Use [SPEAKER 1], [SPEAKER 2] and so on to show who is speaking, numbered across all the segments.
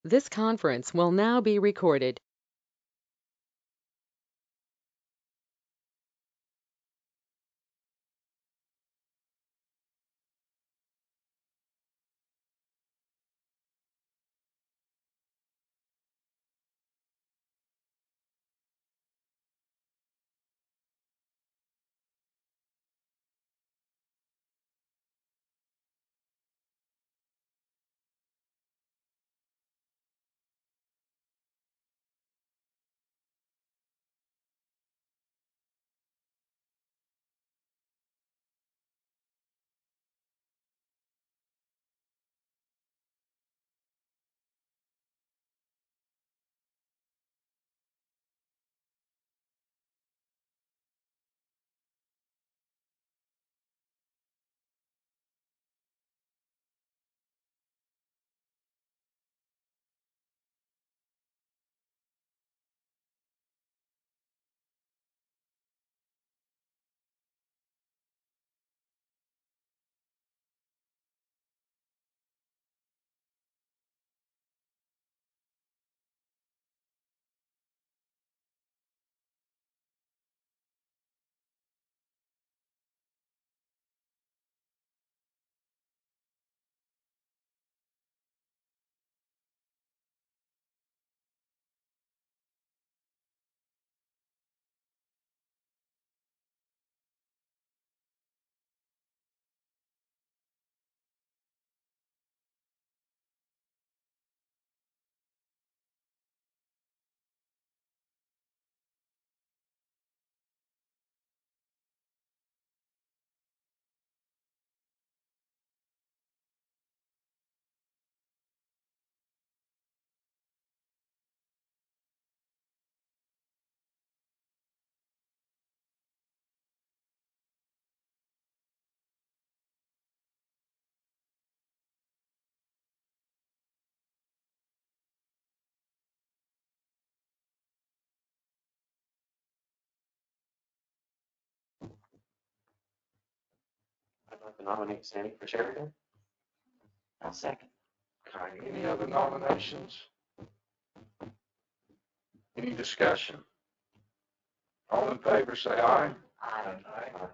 [SPEAKER 1] This conference will now be recorded.
[SPEAKER 2] I'd like to nominate Sandy for chair again.
[SPEAKER 3] I'll second.
[SPEAKER 4] Okay, any other nominations? Any discussion? All in favor, say aye.
[SPEAKER 3] Aye.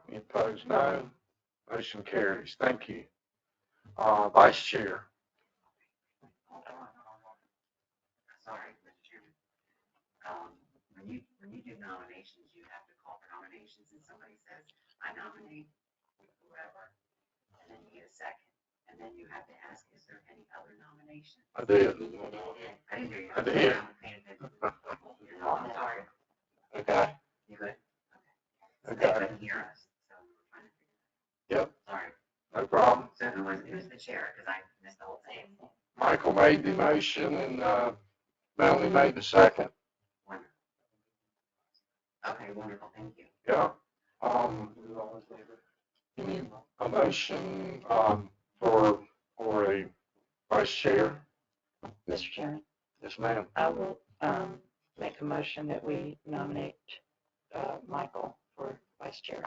[SPEAKER 4] Any opposed, no. Motion carries. Thank you. Vice Chair.
[SPEAKER 3] Hold on. Sorry, Mr. Chairman. When you do nominations, you have to call for nominations, and somebody says, I nominate whoever, and then you get a second, and then you have to ask, is there any other nominations?
[SPEAKER 4] I did.
[SPEAKER 3] I didn't hear you.
[SPEAKER 4] I did.
[SPEAKER 3] I'm sorry.
[SPEAKER 4] Okay.
[SPEAKER 3] You good? Okay. So
[SPEAKER 4] Okay.
[SPEAKER 3] they couldn't hear us, so we were trying to figure
[SPEAKER 4] Yep.
[SPEAKER 3] it out. Sorry.
[SPEAKER 4] No problem.
[SPEAKER 3] So who's the chair? Because I missed the whole thing.
[SPEAKER 4] Michael made the motion and Melanie made the second.
[SPEAKER 3] Wonderful. Okay, wonderful. Thank you.
[SPEAKER 4] Yeah. Any a motion for a vice chair?
[SPEAKER 5] Mr. Chairman,
[SPEAKER 4] Yes, ma'am.
[SPEAKER 5] I will make a motion that we nominate Michael for vice chair.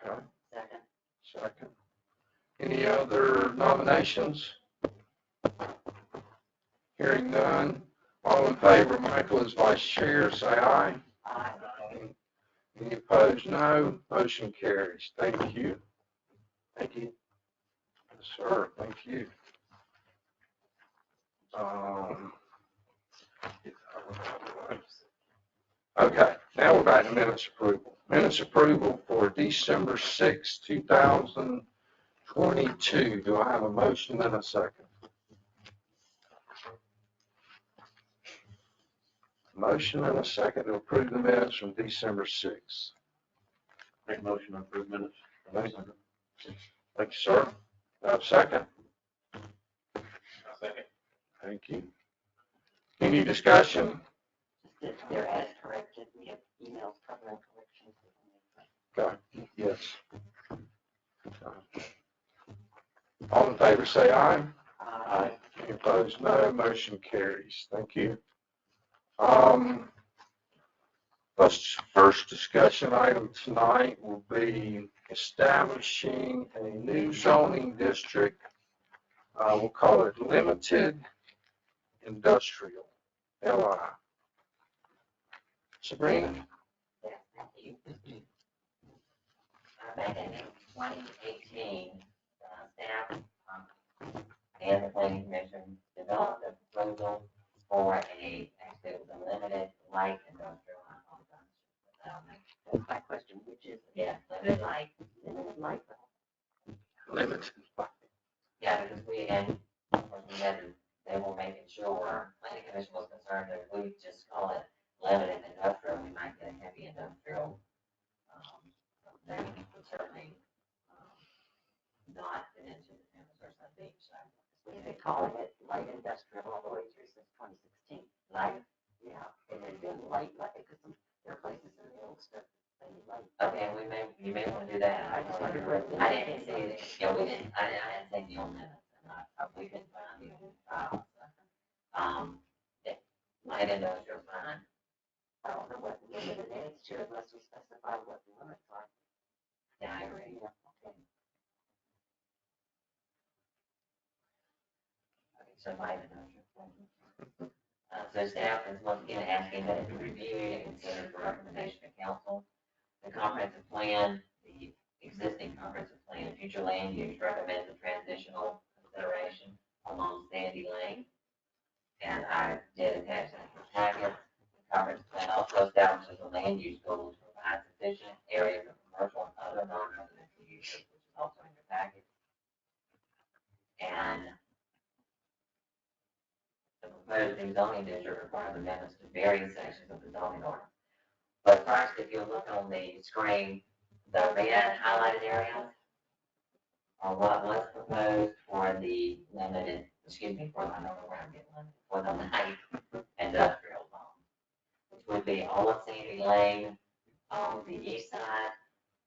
[SPEAKER 4] Okay.
[SPEAKER 3] Second.
[SPEAKER 4] Second. Any other nominations? Hearing none. All in favor, Michael is vice chair, say aye.
[SPEAKER 3] Aye.
[SPEAKER 4] Any opposed, no. Motion carries. Thank you.
[SPEAKER 2] Thank you.
[SPEAKER 4] Yes, sir. Thank you. Okay, now we're back to minutes approval. Minutes approval for December 6, 2022. Do I have a motion and a second? Motion and a second to approve the minutes from December 6th.
[SPEAKER 2] Make a motion to approve minutes.
[SPEAKER 4] Thank you, sir. Do I have a second?
[SPEAKER 2] Second.
[SPEAKER 4] Thank you. Any discussion?
[SPEAKER 5] They're as corrected. We have emails covering corrections.
[SPEAKER 4] Okay, yes. All in favor, say aye.
[SPEAKER 2] Aye.
[SPEAKER 4] Any opposed, no. Motion carries. Thank you. First discussion item tonight will be establishing a new zoning district. We'll call it limited industrial, LI. Sabrina?
[SPEAKER 3] Yes, thank you. Back in 2018, staff and the planning commission developed a proposal for actually it was a limited light industrial.
[SPEAKER 5] That's my question, which is,
[SPEAKER 3] Yeah, limited light.
[SPEAKER 4] Limited.
[SPEAKER 3] Yeah, because we had, they were making sure, planning commission was concerned that if we just call it limited industrial, we might get a heavy industrial. They would certainly, not fit into the Amazon Beach, so.
[SPEAKER 5] we've been calling it light industrial all the way through since 2016.
[SPEAKER 3] Light?
[SPEAKER 5] Yeah, it has been light, because there are places in the old stuff, they need light.
[SPEAKER 3] Okay, you may want to do that.
[SPEAKER 5] I just wondered where.
[SPEAKER 3] I didn't see it. Yeah, we didn't, I didn't take the old minutes, and we couldn't find the old files. Yeah, light industrial fine.
[SPEAKER 5] I don't know what the limit is, sure, unless we specify what the limits are.
[SPEAKER 3] Yeah, I agree.
[SPEAKER 5] Yeah, okay.
[SPEAKER 3] Okay, so light industrial. So staff is once again asking that it be reviewed and considered for recommendation to council. The comprehensive plan, the existing comprehensive plan, future land use recommends a transitional consideration along Sandy Lane. And I did attach that to the packet. The comprehensive plan also establishes a land use goal to provide sufficient area for commercial and other non-residential uses, which is also in your packet. And the proposed new zoning district requires amendments to various sections of the zoning ordinance. But first, if you look on the screen, the red highlighted areas are what was proposed for the limited, for the, I don't know where I'm getting limited, for the light industrial zone, which would be all of Sandy Lane, on the east side.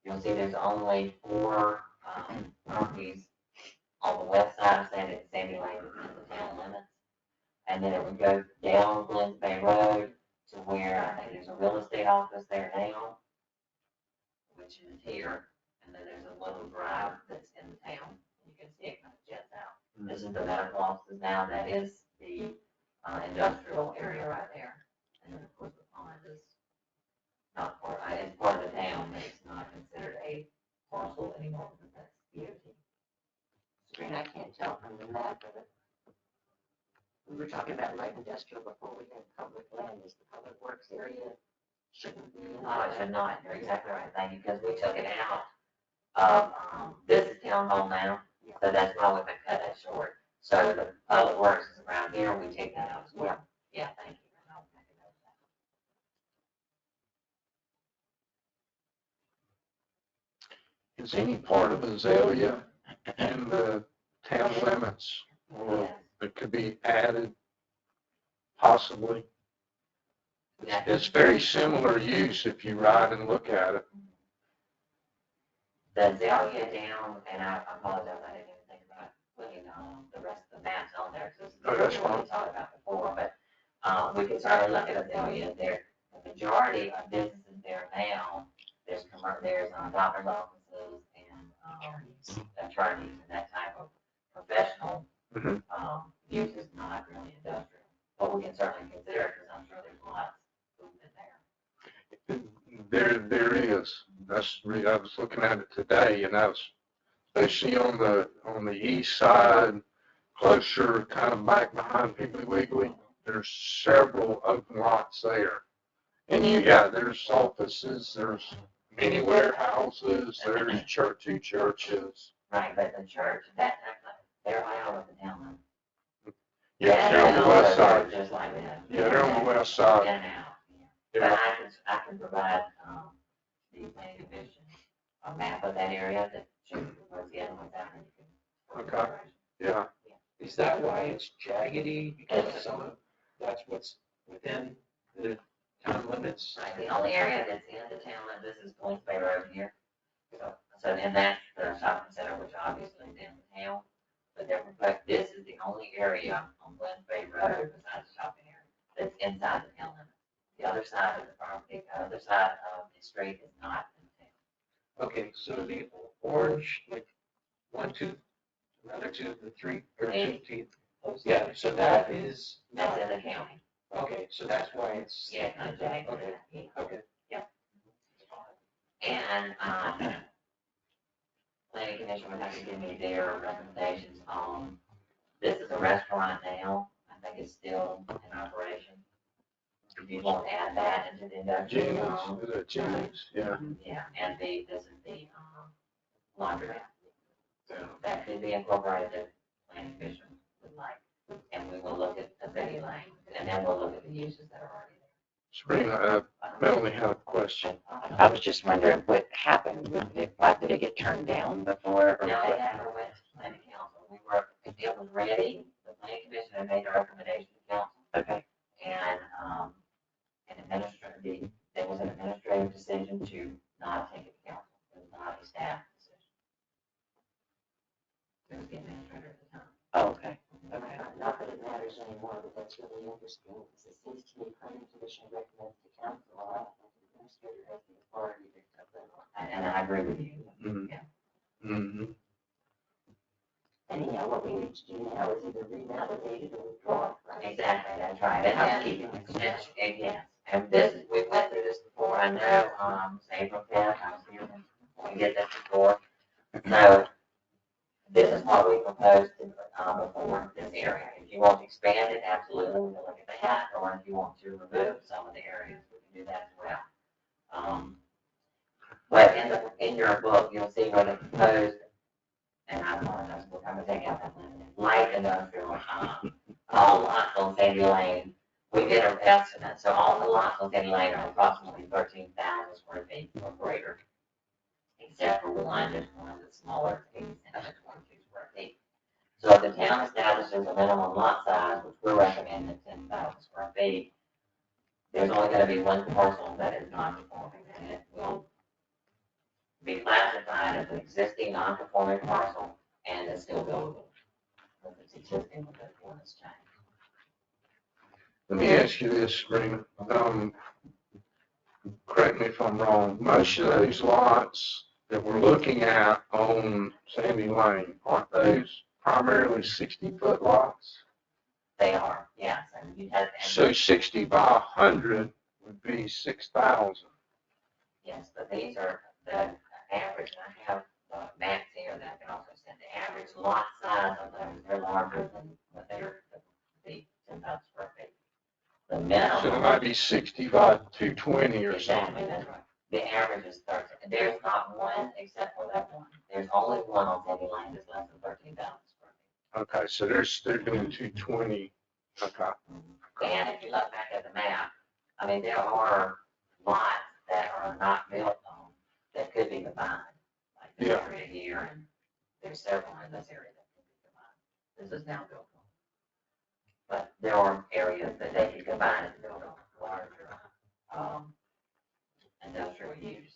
[SPEAKER 3] You'll see there's only 4 properties on the west side of Sandy Lane within the town limits. And then it would go down Glens Bay Road to where I think there's a real estate office there now, which is here. And then there's a little drive that's in the town. You can see it kind of jets out. This is the medical offices now. That is the industrial area right there. And then of course the pond is not part, it's part of the town, but it's not considered a parcel anymore because that's DOT.
[SPEAKER 5] Sabrina, I can't tell from the map, but we were talking about light industrial before we had public land, is the public works area shouldn't be.
[SPEAKER 3] No, it should not. You're exactly right. Thank you, because we took it out of, this is town hall now, so that's why we've been cut that short. So the public works is around here, we take that out as well. Yeah, thank you. And I'll make a note of that.
[SPEAKER 4] Is any part of Azalea in the town limits, or it could be added possibly?
[SPEAKER 3] Yeah.
[SPEAKER 4] It's very similar use if you ride and look at it.
[SPEAKER 3] The Azalea down, and I apologize, I didn't even think about putting the rest of the maps on there, because
[SPEAKER 4] Oh, that's
[SPEAKER 3] this is what we talked about before, but we can certainly look at Azalea there. The majority of businesses there now, there's doctor's offices and attorneys and that type of professional use is not really industrial. But we can certainly consider it, because I'm sure there's lots of movement there.
[SPEAKER 4] There is. I was looking at it today, and especially on the east side, closer, kind of back behind Piggly Wiggly. There's several open lots there, and there's offices, there's many warehouses, there's two churches.
[SPEAKER 3] Right, but the church, they're out of the town limit.
[SPEAKER 4] Yeah, they're on the west side.
[SPEAKER 3] Just like that.
[SPEAKER 4] Yeah, they're on the west side.
[SPEAKER 3] Yeah, now. But
[SPEAKER 4] Yeah.
[SPEAKER 3] I can provide, the planning commission a map of that area that shows what's the other ones out, and you can.
[SPEAKER 4] Okay. Yeah.
[SPEAKER 6] Is that why it's jaggedy? Because that's what's within the town limits?
[SPEAKER 3] Right, the only area that's in the town limit, this is Glens Bay Road here. So then that's the shopping center, which obviously is in the town. But this is the only area on Glens Bay Road besides the shopping area that's inside the town limit. The other side of the property, the other side of the street is not in the town.
[SPEAKER 6] Okay, so the orange, like 1, 2, another 2, the 3, or 2, Yeah, so that is
[SPEAKER 3] That's
[SPEAKER 6] not,
[SPEAKER 3] in the county.
[SPEAKER 6] okay, so that's why it's.
[SPEAKER 3] Yeah, kind of jagged.
[SPEAKER 6] Okay.
[SPEAKER 3] Yeah.
[SPEAKER 6] Okay.
[SPEAKER 3] And, planning commission would have to give me their recommendations on, this is a restaurant now, I think it's still in operation. If you want to add that into the industrial
[SPEAKER 4] Jennings,
[SPEAKER 3] zone.
[SPEAKER 4] is it Jennings? Yeah.
[SPEAKER 3] Yeah, and this is the, laundromat. So
[SPEAKER 4] Yeah.
[SPEAKER 3] that could be incorporated if planning commission would like. And we will look at the Betty Lane, and then we'll look at the uses that are already
[SPEAKER 4] Sabrina, Melanie had a question.
[SPEAKER 5] I was just wondering what happened with it. Why did it get turned down before? Or
[SPEAKER 3] there. No,
[SPEAKER 5] what?
[SPEAKER 3] it never went to planning council. We were, if it was ready, the planning commission had made a recommendation to council.
[SPEAKER 5] Okay.
[SPEAKER 3] And, there was an administrative decision to not take it to council. It was not a staff decision. It was the administrator at the time.
[SPEAKER 5] Oh, okay.
[SPEAKER 3] Okay.
[SPEAKER 5] Not that it matters anymore, but that's really interesting, because it seems to me planning commission recommends to council, a lot of the administrator has the authority to tell them.
[SPEAKER 3] And I agree with you.
[SPEAKER 4] Mhm.
[SPEAKER 3] Yeah.
[SPEAKER 4] Mm-hmm.
[SPEAKER 5] Anyhow, what we need to do now is either revalidate it or withdraw it, right?
[SPEAKER 3] Exactly, that's right. And
[SPEAKER 5] Housekeeping.
[SPEAKER 3] yes, and this, we went through this before, I know, April 10th, I was here when we did this before. So, this is what we proposed to, before this area. If you want to expand it, absolutely, we can look at that, or if you want to remove some of the areas, we can do that as well. But in your book, you'll see where the proposed, and I apologize, we're going to take out that light industrial, all lots on Sandy Lane, we did an estimate, so all the lots on Sandy Lane are approximately 13,000 square feet or greater. Except for one, there's one that's smaller, 822 square feet. So if the town establishes a minimum lot size, which we're recommending 10,000 square feet, there's only gonna be one parcel that is non-conforming, and it will be classified as an existing non-conforming parcel, and it's still buildable. If it's existing, with the ordinance change.
[SPEAKER 4] Let me ask you this, Sabrina. Correct me if I'm wrong. Most of those lots that we're looking at on Sandy Lane, aren't those primarily 60-foot lots?
[SPEAKER 3] They are, yes, and you have,
[SPEAKER 4] So 60 by 100 would be 6,000.
[SPEAKER 3] yes, but these are the average, and I have maps here that I can also send. The average lot size of those, they're larger than what they're, the 10,000 square feet. The
[SPEAKER 4] So it
[SPEAKER 3] minimum.
[SPEAKER 4] might be 60 by 220 or
[SPEAKER 3] Exactly,
[SPEAKER 4] something.
[SPEAKER 3] that's right. The average is 13. There's not one except for that one. There's only one on Sandy Lane that's less than 13,000 square feet.
[SPEAKER 4] Okay, so they're doing 220. Okay.
[SPEAKER 3] And if you look back at the map, I mean, there are lots that are not built on that could be combined. Like this
[SPEAKER 4] Yeah.
[SPEAKER 3] area here, and there's several in this area that could be combined. This is now built on. But there are areas that they could combine and build on larger, industrial use.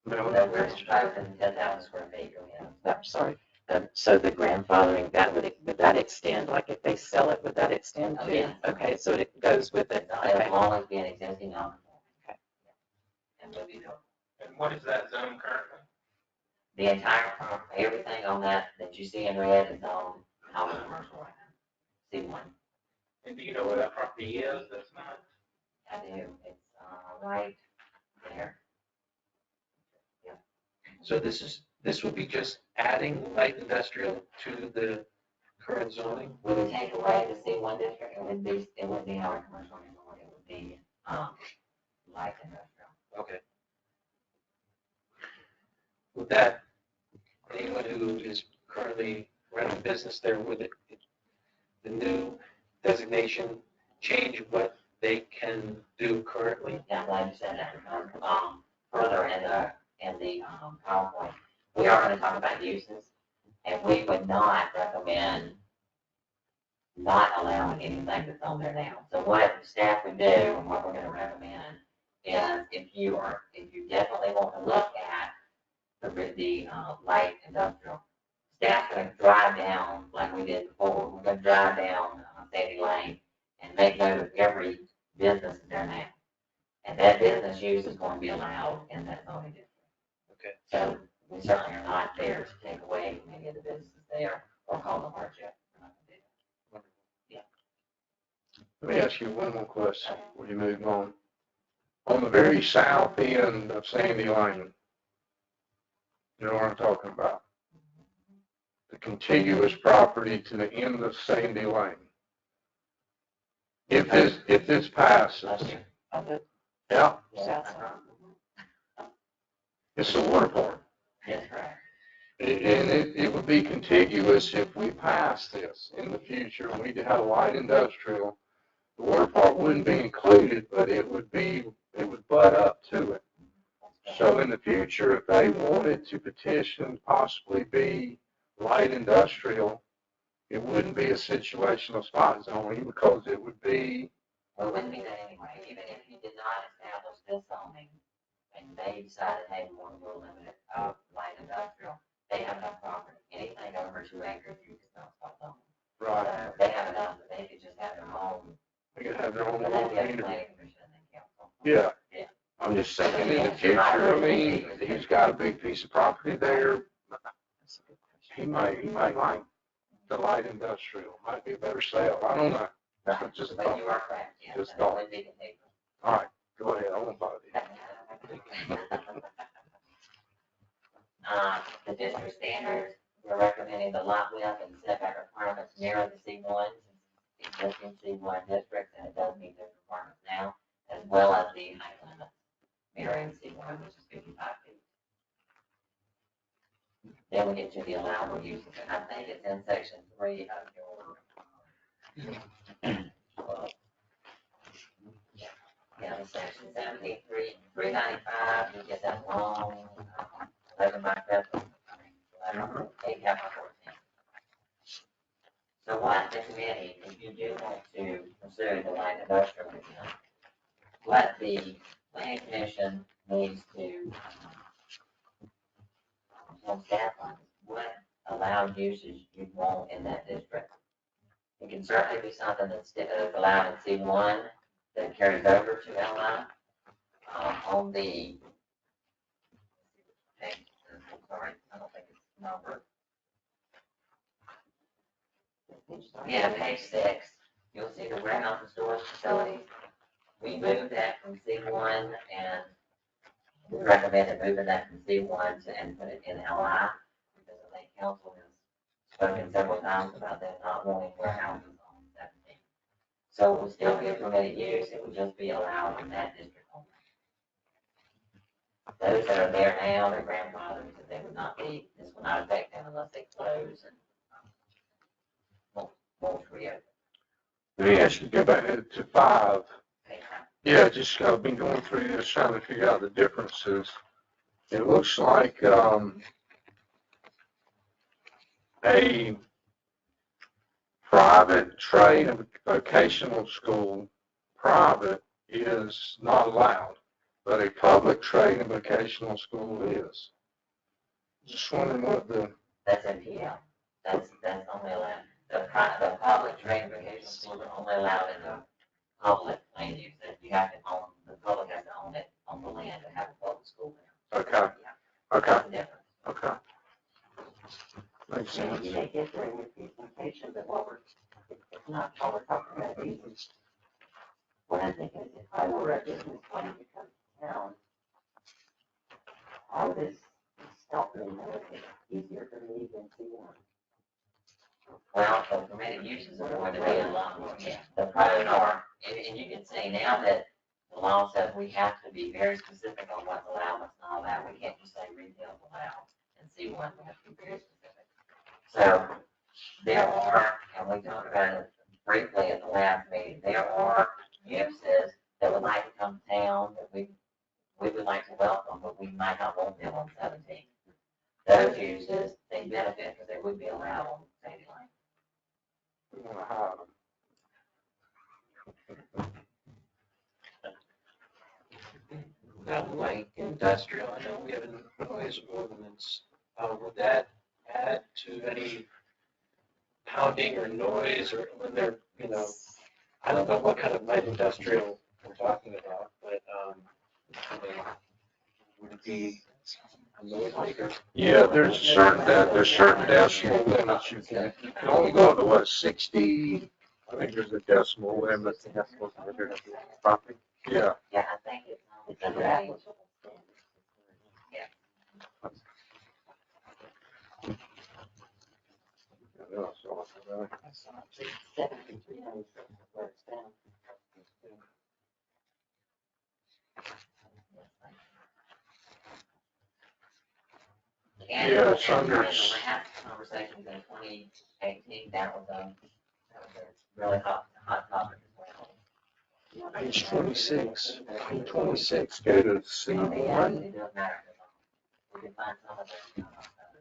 [SPEAKER 4] Melanie,
[SPEAKER 3] So we're proposing 10,000 square feet, go ahead.
[SPEAKER 5] I'm sorry. So the grandfathering, would that extend, like if they sell it, would that extend
[SPEAKER 3] Oh,
[SPEAKER 5] to?
[SPEAKER 3] yeah.
[SPEAKER 5] Okay, so it goes with it.
[SPEAKER 3] It'll
[SPEAKER 5] Okay.
[SPEAKER 3] always be an existing non-conforming.
[SPEAKER 5] Okay.
[SPEAKER 3] And will be built.
[SPEAKER 6] And what is that zone currently?
[SPEAKER 3] The entire property, everything on that you see in red is on highway commercial right now. C1.
[SPEAKER 6] And do you know where that property is? That's not.
[SPEAKER 3] I do, it's, right there.
[SPEAKER 6] So this would be just adding light industrial to the current zoning?
[SPEAKER 3] We would take away the C1 district, it would be highway commercial anymore, it would be, light industrial.
[SPEAKER 6] Okay. Would that, anyone who is currently running a business there, would it, the new designation change what they can do currently?
[SPEAKER 3] Yeah, I'm glad you said that, because, further in the PowerPoint, we are gonna talk about uses, and we would not recommend not allowing anything that's on there now. So what staff would do, and what we're gonna recommend, is if you definitely want to look at the light industrial, staff's gonna drive down, like we did before, we're gonna drive down Sandy Lane and make note of every business there now. And that business use is going to be allowed in that zoning district.
[SPEAKER 6] Okay.
[SPEAKER 3] So we certainly are not there to take away from any of the businesses there or cause a hardship. We're not gonna
[SPEAKER 4] Let me ask you one more question before you move on. On the very south end of Sandy Lane, you know what I'm talking about? The contiguous property to the end of Sandy Lane. If this passes, yeah, it's a water park.
[SPEAKER 3] That's correct.
[SPEAKER 4] And it would be contiguous if we passed this in the future and we had a light industrial. The water park wouldn't be included, but it would butt up to it. So in the future, if they wanted to petition possibly be light industrial, it wouldn't be a situational spot zoning because it would be.
[SPEAKER 3] Well, it wouldn't be that anyway, even if you did not establish this zoning, and they decided, hey, we want to go limit light industrial, they have enough property, anything over 2 acres, you just don't stop zoning.
[SPEAKER 4] Right.
[SPEAKER 3] So they have enough that they could just have their own.
[SPEAKER 4] They could have their own
[SPEAKER 3] But
[SPEAKER 4] little
[SPEAKER 3] then you have
[SPEAKER 4] community.
[SPEAKER 3] planning commission and then council.
[SPEAKER 4] Yeah.
[SPEAKER 3] Yeah.
[SPEAKER 4] I'm just saying in the future, I mean, he's got a big piece of property there. He might like the light industrial, might be a better sale. I don't know. That's just
[SPEAKER 3] But you are correct, yeah.
[SPEAKER 4] Just
[SPEAKER 3] that
[SPEAKER 4] thought.
[SPEAKER 3] would be contiguous.
[SPEAKER 4] All right, go ahead. I won't bother you.
[SPEAKER 3] The district standards, we're recommending the lot width and setback requirements mirror the C1, existing C1 districts, and it does meet those requirements now, as well as the height limits mirroring C1, which is 55 feet. Then we get to the allowable uses, and I think it's in section 3 of your, yeah, the section 17.395, you get that long, 11 by 7, 8 by 14. So what the committee, if you do want to pursue the light industrial again, what the planning commission needs to, on staff on, what allowed uses you want in that district. It can certainly be something that's allowed in C1 that carries over to LI. On the, I'm sorry, I don't think it's numbered. Yeah, page 6, you'll see the warehouse and storage facilities. We moved that from C1 and we recommended moving that from C1 to and put it in LI because I think council has spoken several times about them not wanting warehouses on 17. So it would still be a permitted use, it would just be allowed in that district only. Those that are there now, they're grandfathered because they would not be, this will not affect them unless they close and won't reopen.
[SPEAKER 4] Let me ask you, go back to 5. Yeah, just I've been going through this trying to figure out the differences. It looks like a private trade and vocational school, private, is not allowed, but a public trade and vocational school is. Just wondering what the.
[SPEAKER 3] That's NPL. That's only allowed. The public trade and vocational schools are only allowed in the public land use. That you have to own, the public has to own it on the land to have a public school there.
[SPEAKER 4] Okay.
[SPEAKER 3] Yeah.
[SPEAKER 4] Okay.
[SPEAKER 3] That's the difference.
[SPEAKER 4] Okay. Makes sense.
[SPEAKER 5] You may get there in your presentation, but what it's not all we're talking about these. What I think is if I were a business wanting to come to town, all this stuff may make it easier for me than C1.
[SPEAKER 3] Well, the permitted uses are going to be a lot more, yeah, the pros are, and you can see now that the law says we have to be very specific on what's allowed, what's not allowed. We can't just say retail is allowed and C1, we have to be very specific. So there are, and we talked about it briefly at the last meeting, there are uses that would like to come to town that we would like to welcome, but we might not want them on 17. Those uses, they benefit because they would be allowed on Sandy Lane.
[SPEAKER 4] We want to hide them.
[SPEAKER 6] Now, light industrial, I know we have a noise ordinance. Would that add to any pounding or noise or when they're, I don't know what kind of light industrial we're talking about, but, would it be a noise maker?
[SPEAKER 4] Yeah, there's certain decibel limits. You can only go up to what, 60 I think there's a decimal limit.
[SPEAKER 2] Property.
[SPEAKER 4] Yeah.
[SPEAKER 3] Yeah, I think it's
[SPEAKER 5] Under
[SPEAKER 3] under
[SPEAKER 5] applicable standards. I saw it, 7396, where it's down.
[SPEAKER 3] And
[SPEAKER 4] Yeah, it's
[SPEAKER 3] and
[SPEAKER 4] under-
[SPEAKER 3] the last conversations in 2018, that was a really hot topic as well.
[SPEAKER 6] Page 26, 26.
[SPEAKER 4] Go to C
[SPEAKER 3] Yeah,
[SPEAKER 4] one.
[SPEAKER 3] it doesn't matter. We can find some of it.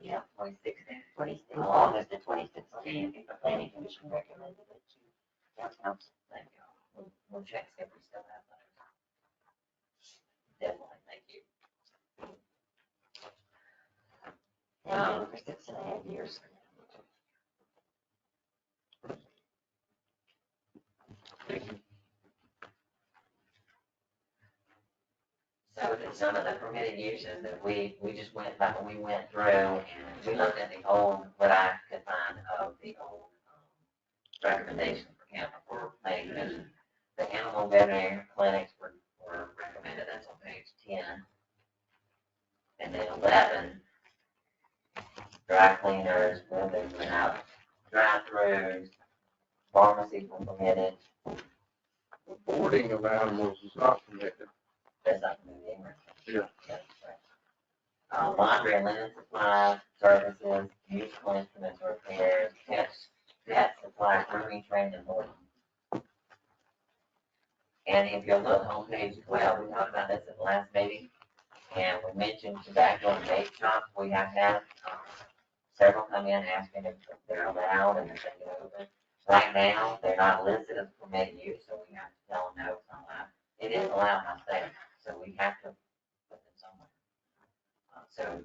[SPEAKER 5] Yeah.
[SPEAKER 3] 2016.
[SPEAKER 5] 26,
[SPEAKER 3] Oh.
[SPEAKER 5] August of 2016, the planning commission recommended it to town council.
[SPEAKER 3] Thank you. We'll check see if we still have those. Definitely, thank you.
[SPEAKER 5] And for 6.5 years.
[SPEAKER 3] So some of the permitted uses that we just went back, we went through and we looked at the old, what I could find of the old recommendations for county for planning commission. The animal veterinary clinics were recommended, that's on page 10. And then 11, dry cleaners, where they went out, drive-throughs, pharmacies were permitted,
[SPEAKER 4] Boarding of animals is not permitted.
[SPEAKER 3] that's not permitted anywhere.
[SPEAKER 4] Yeah.
[SPEAKER 3] That's right. Laundry and linen supplies, services, musical instruments repairs, pet supply, grooming, training, and boarding. And if you look on page 12, we talked about this at the last meeting, and we mentioned tobacco and vape shops. We have had several come in asking if they're allowed and if they get open. Right now, they're not listed as permitted use, so we have to tell them no, it's not allowed. It is allowed by state, so we have to put them somewhere. So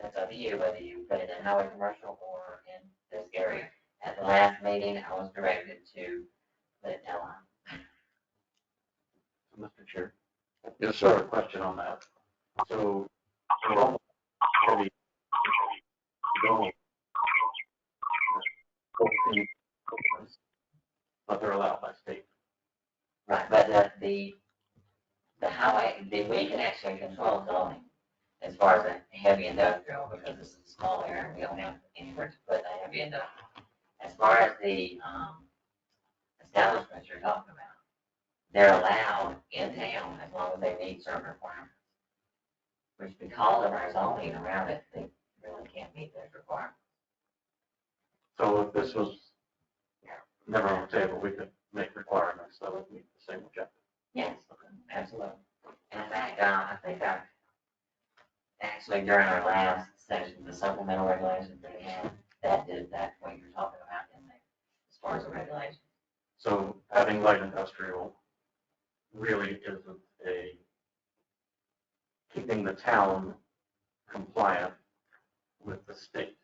[SPEAKER 3] that's up to you, whether you put it in highway commercial or in this area. At the last meeting, I was directed to put it down.
[SPEAKER 2] Mr. Chair,
[SPEAKER 4] Yes,
[SPEAKER 2] so a
[SPEAKER 4] sir.
[SPEAKER 2] question on that. So, we're almost ready to go. But they're allowed by state.
[SPEAKER 3] Right, but the highway, we can actually control zoning as far as a heavy industrial, because this is a small area, and we don't have anywhere to put a heavy industrial. As far as the, establishments you're talking about, they're allowed in town as long as they meet certain requirements. Which because of our zoning around it, they really can't meet those requirements.
[SPEAKER 2] So if this was never on the table, we could make requirements that would meet the same objective.
[SPEAKER 3] Yes, absolutely. In fact, I think actually during our last session, the supplemental regulations that we had, that did that, what you're talking about in there, as far as the regulations.
[SPEAKER 2] So having light industrial really isn't a keeping the town compliant with the state.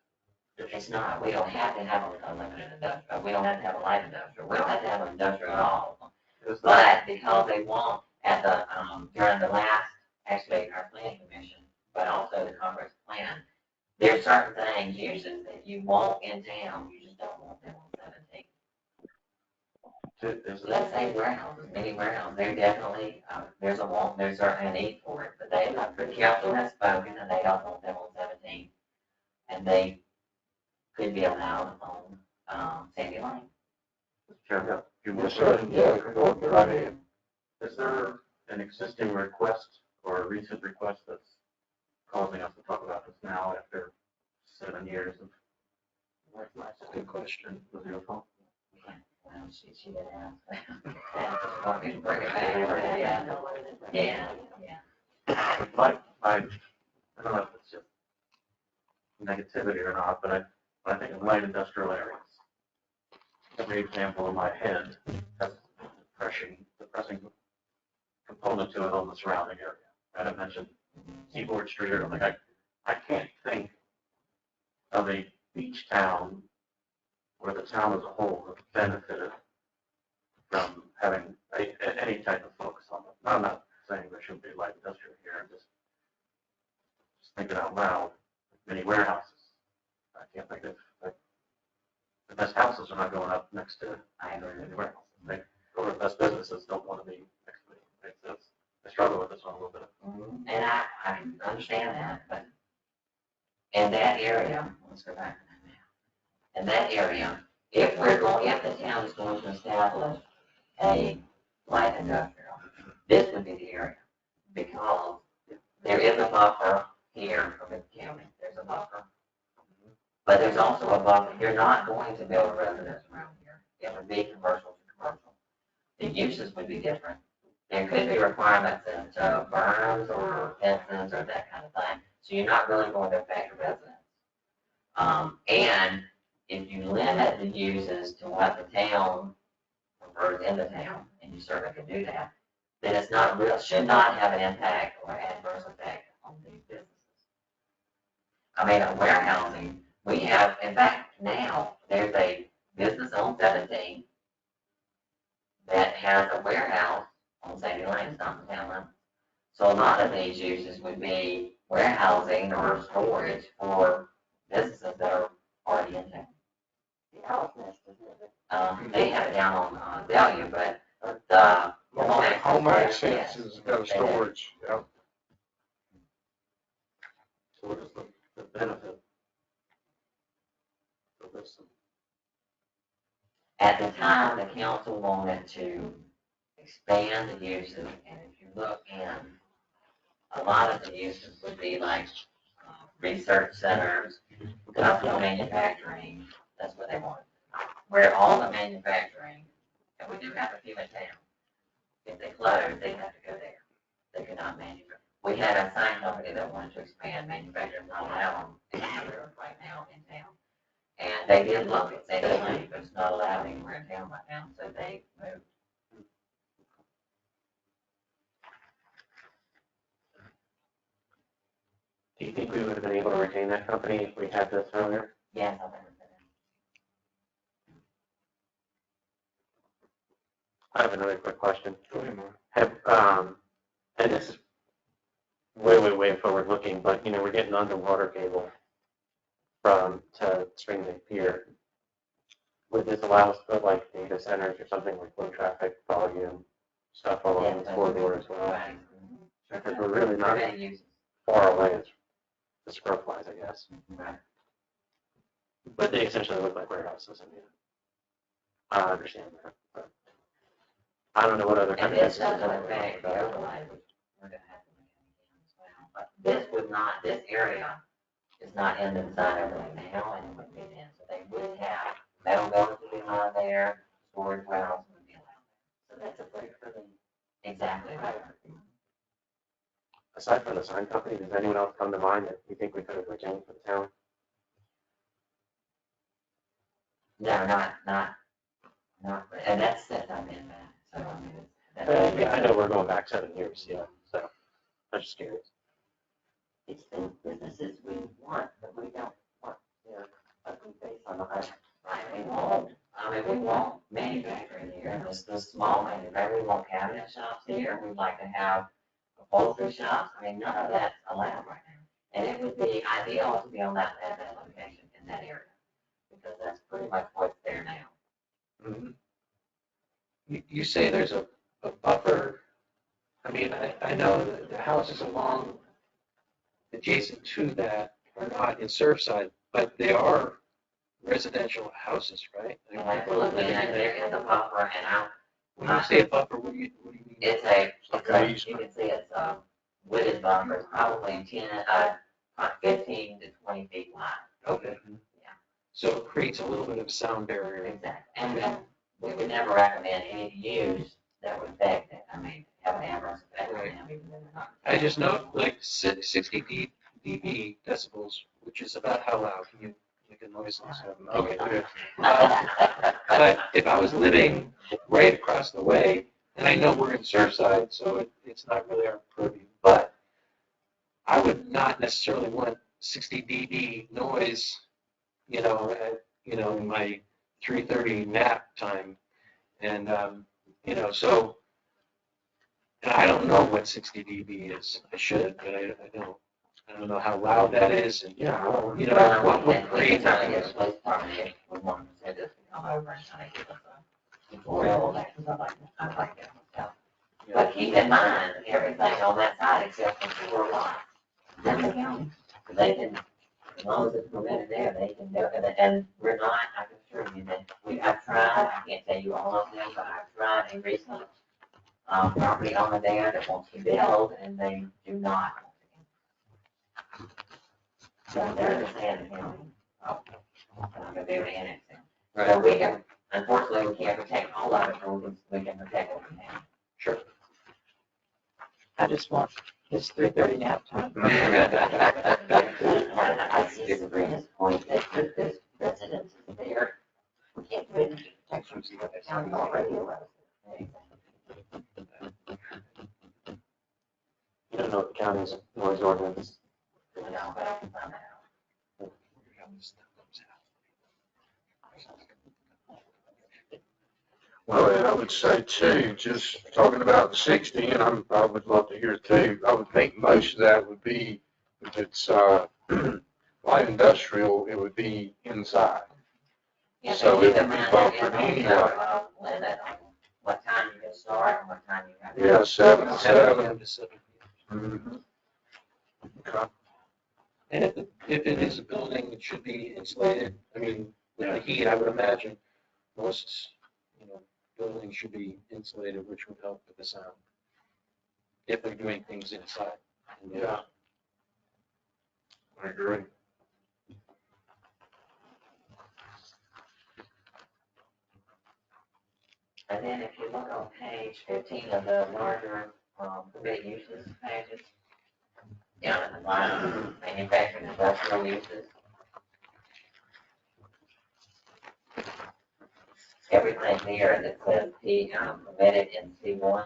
[SPEAKER 3] It's not, we don't have to have a limited industrial, we don't have to have a light industrial, we don't have to have an industrial at all.
[SPEAKER 2] Is that,
[SPEAKER 3] But because they want at the, during the last, actually our planning commission, but also the conference plan, there's certain things, uses that you want in town, you just don't want them on 17.
[SPEAKER 2] is
[SPEAKER 3] Let's
[SPEAKER 2] that,
[SPEAKER 3] say warehouses, many warehouses, they're definitely, there's a want, there's certainly a need for it, but they, the council has spoken and they don't want them on 17. And they could be allowed on, Sandy Lane.
[SPEAKER 2] Chair, yeah, you
[SPEAKER 4] Yes,
[SPEAKER 2] will,
[SPEAKER 4] sir. Yeah, go right ahead.
[SPEAKER 2] is there an existing request or a recent request that's causing us to talk about this now after 7 years of?
[SPEAKER 3] What's my,
[SPEAKER 6] That's a good question.
[SPEAKER 2] Was it your fault?
[SPEAKER 3] well, she didn't ask. Want me to bring it back? Yeah, yeah.
[SPEAKER 2] Like, I don't know if it's just negativity or not, but I think in light industrial areas, every example in my head has a depressing component to it on the surrounding area. Right? I mentioned Seaboard Street, or like I can't think of a beach town where the town as a whole has benefited from having any type of focus on it. I'm not saying there shouldn't be light industrial here, I'm just thinking out loud, many warehouses. I can't think of the best houses are not going up next to
[SPEAKER 3] I agree.
[SPEAKER 2] anywhere else. Or the best businesses don't want to be next to it. I struggle with this one a little bit.
[SPEAKER 3] And I understand that, but in that area, let's go back to that now. In that area, if the town is going to establish a light industrial, this would be the area. Because there is a buffer here from the county, there's a buffer. But there's also a buffer, you're not going to build a residence around here. It would be commercial to commercial. The uses would be different. There could be requirements into berms or fences or that kind of thing. So you're not really going to affect residents. And if you limit the uses to what the town prefers in the town, and you certainly can do that, then it's not real, should not have an impact or adverse effect on these businesses. I mean, warehousing, we have, in fact, now, there's a business on 17 that has a warehouse on Sandy Lane, it's not in town limits. So a lot of these uses would be warehousing or storage for businesses that are already in town.
[SPEAKER 5] The Owl's Nest, isn't it?
[SPEAKER 3] They have it down on value, but the
[SPEAKER 4] Home access
[SPEAKER 3] yes,
[SPEAKER 4] has got a
[SPEAKER 3] they do.
[SPEAKER 4] storage, yeah.
[SPEAKER 2] So what is the benefit of this?
[SPEAKER 3] At the time, the council wanted to expand the uses, and if you look in, a lot of the uses would be like research centers, industrial manufacturing, that's what they wanted. Where all the manufacturing, and we do have a few in town, if they close, they have to go there. They could not manufacture. We had a sign company that wanted to expand manufacturing, not allowed anywhere right now in town. And they did look at Sandy Lane, but it's not allowed anywhere in town right now, so they moved.
[SPEAKER 2] Do you think we would have been able to retain that company if we had this earlier?
[SPEAKER 3] Yes, I've ever been
[SPEAKER 2] I have another quick question.
[SPEAKER 4] Go ahead, Mark.
[SPEAKER 2] And this is way forward looking, but we're getting underwater cable to Spring Lake Pier. Would this allow us to put like data centers or something like low traffic volume stuff along this corridor as well?
[SPEAKER 3] Right.
[SPEAKER 2] Because we're really not
[SPEAKER 3] Many uses.
[SPEAKER 2] far away as the scrub flies, I guess.
[SPEAKER 3] Right.
[SPEAKER 2] But they essentially look like warehouses. I understand that. But I don't know what other kind
[SPEAKER 3] And
[SPEAKER 2] of
[SPEAKER 3] this doesn't
[SPEAKER 2] businesses we're
[SPEAKER 3] affect
[SPEAKER 2] talking
[SPEAKER 3] the
[SPEAKER 2] about.
[SPEAKER 3] overlay, which we're gonna have to look at again as well. But this would not, this area is not in the design overlay now, and it wouldn't be then. So they would have metal buildings would be allowed there, storage warehouse would be allowed.
[SPEAKER 5] So that's a place for the,
[SPEAKER 3] Exactly right.
[SPEAKER 2] Aside from the sign company, does anyone else come to mind that you think we could have retained for the town?
[SPEAKER 3] No, not, and that's since I've been back, so I mean, that's.
[SPEAKER 2] Yeah, I know we're going back 7 years, yeah, so I'm just curious.
[SPEAKER 5] it's the businesses we want, but we don't want their ugly face on the highway.
[SPEAKER 3] Right, we won't manufacturing here, the small manufacturing, we want cabinet shops here, we'd like to have upholstery shops, I mean, none of that's allowed right now. And it would be ideal to be on at that location in that area, because that's pretty much what's there now.
[SPEAKER 6] Mm-hmm. You say there's a buffer. I mean, I know that the houses along adjacent to that are not in Surfside, but they are residential houses, right?
[SPEAKER 3] And absolutely, and there is a buffer, and
[SPEAKER 6] When you say a buffer, what do you mean?
[SPEAKER 3] you can see it's wooded buffer, it's probably 15 to 20 feet wide.
[SPEAKER 6] Okay.
[SPEAKER 3] Yeah.
[SPEAKER 6] So it creates a little bit of sound barrier.
[SPEAKER 3] Exactly. And we would never recommend any use that would affect it. I mean, have an adverse effect on them, even though they're not.
[SPEAKER 6] I just know like 60 dB decibels, which is about how loud can you make a noise like that?
[SPEAKER 2] Okay.
[SPEAKER 6] But if I was living right across the way, and I know we're in Surfside, so it's not really our purview, but I would not necessarily want 60 dB noise, in my 3:30 nap time, and so. And I don't know what 60 dB is. I should, but I don't. I don't know how loud that is, and,
[SPEAKER 4] Yeah, I don't-
[SPEAKER 6] you know, what would create
[SPEAKER 3] trying to
[SPEAKER 6] that
[SPEAKER 3] get a police department, if we want to send us to come over and kind of give us a tutorial on that, because I like that myself. But keep in mind, everything on that side except for 4 lots, that's the county. They can, as long as it's permitted there, they can do it, and we're not, I can assure you that I've tried, I can't tell you all of them, but I've tried a recent, property owner there that wants to build, and they do not. So they're the same county. Oh, I'm gonna be able to annex them. So we can, unfortunately, we can't protect all of it, but we can protect what we have.
[SPEAKER 6] Sure.
[SPEAKER 5] I just want this 3:30 nap time.
[SPEAKER 3] I see Sabrina's point that if this residence is there, we can't do any protections for the county already allows it.
[SPEAKER 2] You don't know what the county's noise ordinance.
[SPEAKER 3] No, but I can find that out.
[SPEAKER 4] Well, and I would say too, just talking about the 60, and I would love to hear too, I would think most of that would be, if it's, light industrial, it would be inside.
[SPEAKER 3] Yeah,
[SPEAKER 4] So
[SPEAKER 3] they
[SPEAKER 4] it
[SPEAKER 3] keep
[SPEAKER 4] would be
[SPEAKER 3] in mind
[SPEAKER 4] buffered
[SPEAKER 3] that there's
[SPEAKER 4] anyway.
[SPEAKER 3] also a limit on what time you can start and what time you have.
[SPEAKER 4] Yeah, 7 to 7.
[SPEAKER 6] to 7
[SPEAKER 4] Mhm. Okay.
[SPEAKER 6] And if it is a building, it should be insulated. I mean, with the heat, I would imagine most, you know, buildings should be insulated, which would help with the sound. If they're doing things inside.
[SPEAKER 4] Yeah. I agree.
[SPEAKER 3] And then if you look on page 15 of the larger, permit uses pages, down at the bottom, manufacturing industrial uses. Everything there that says permitted in C1,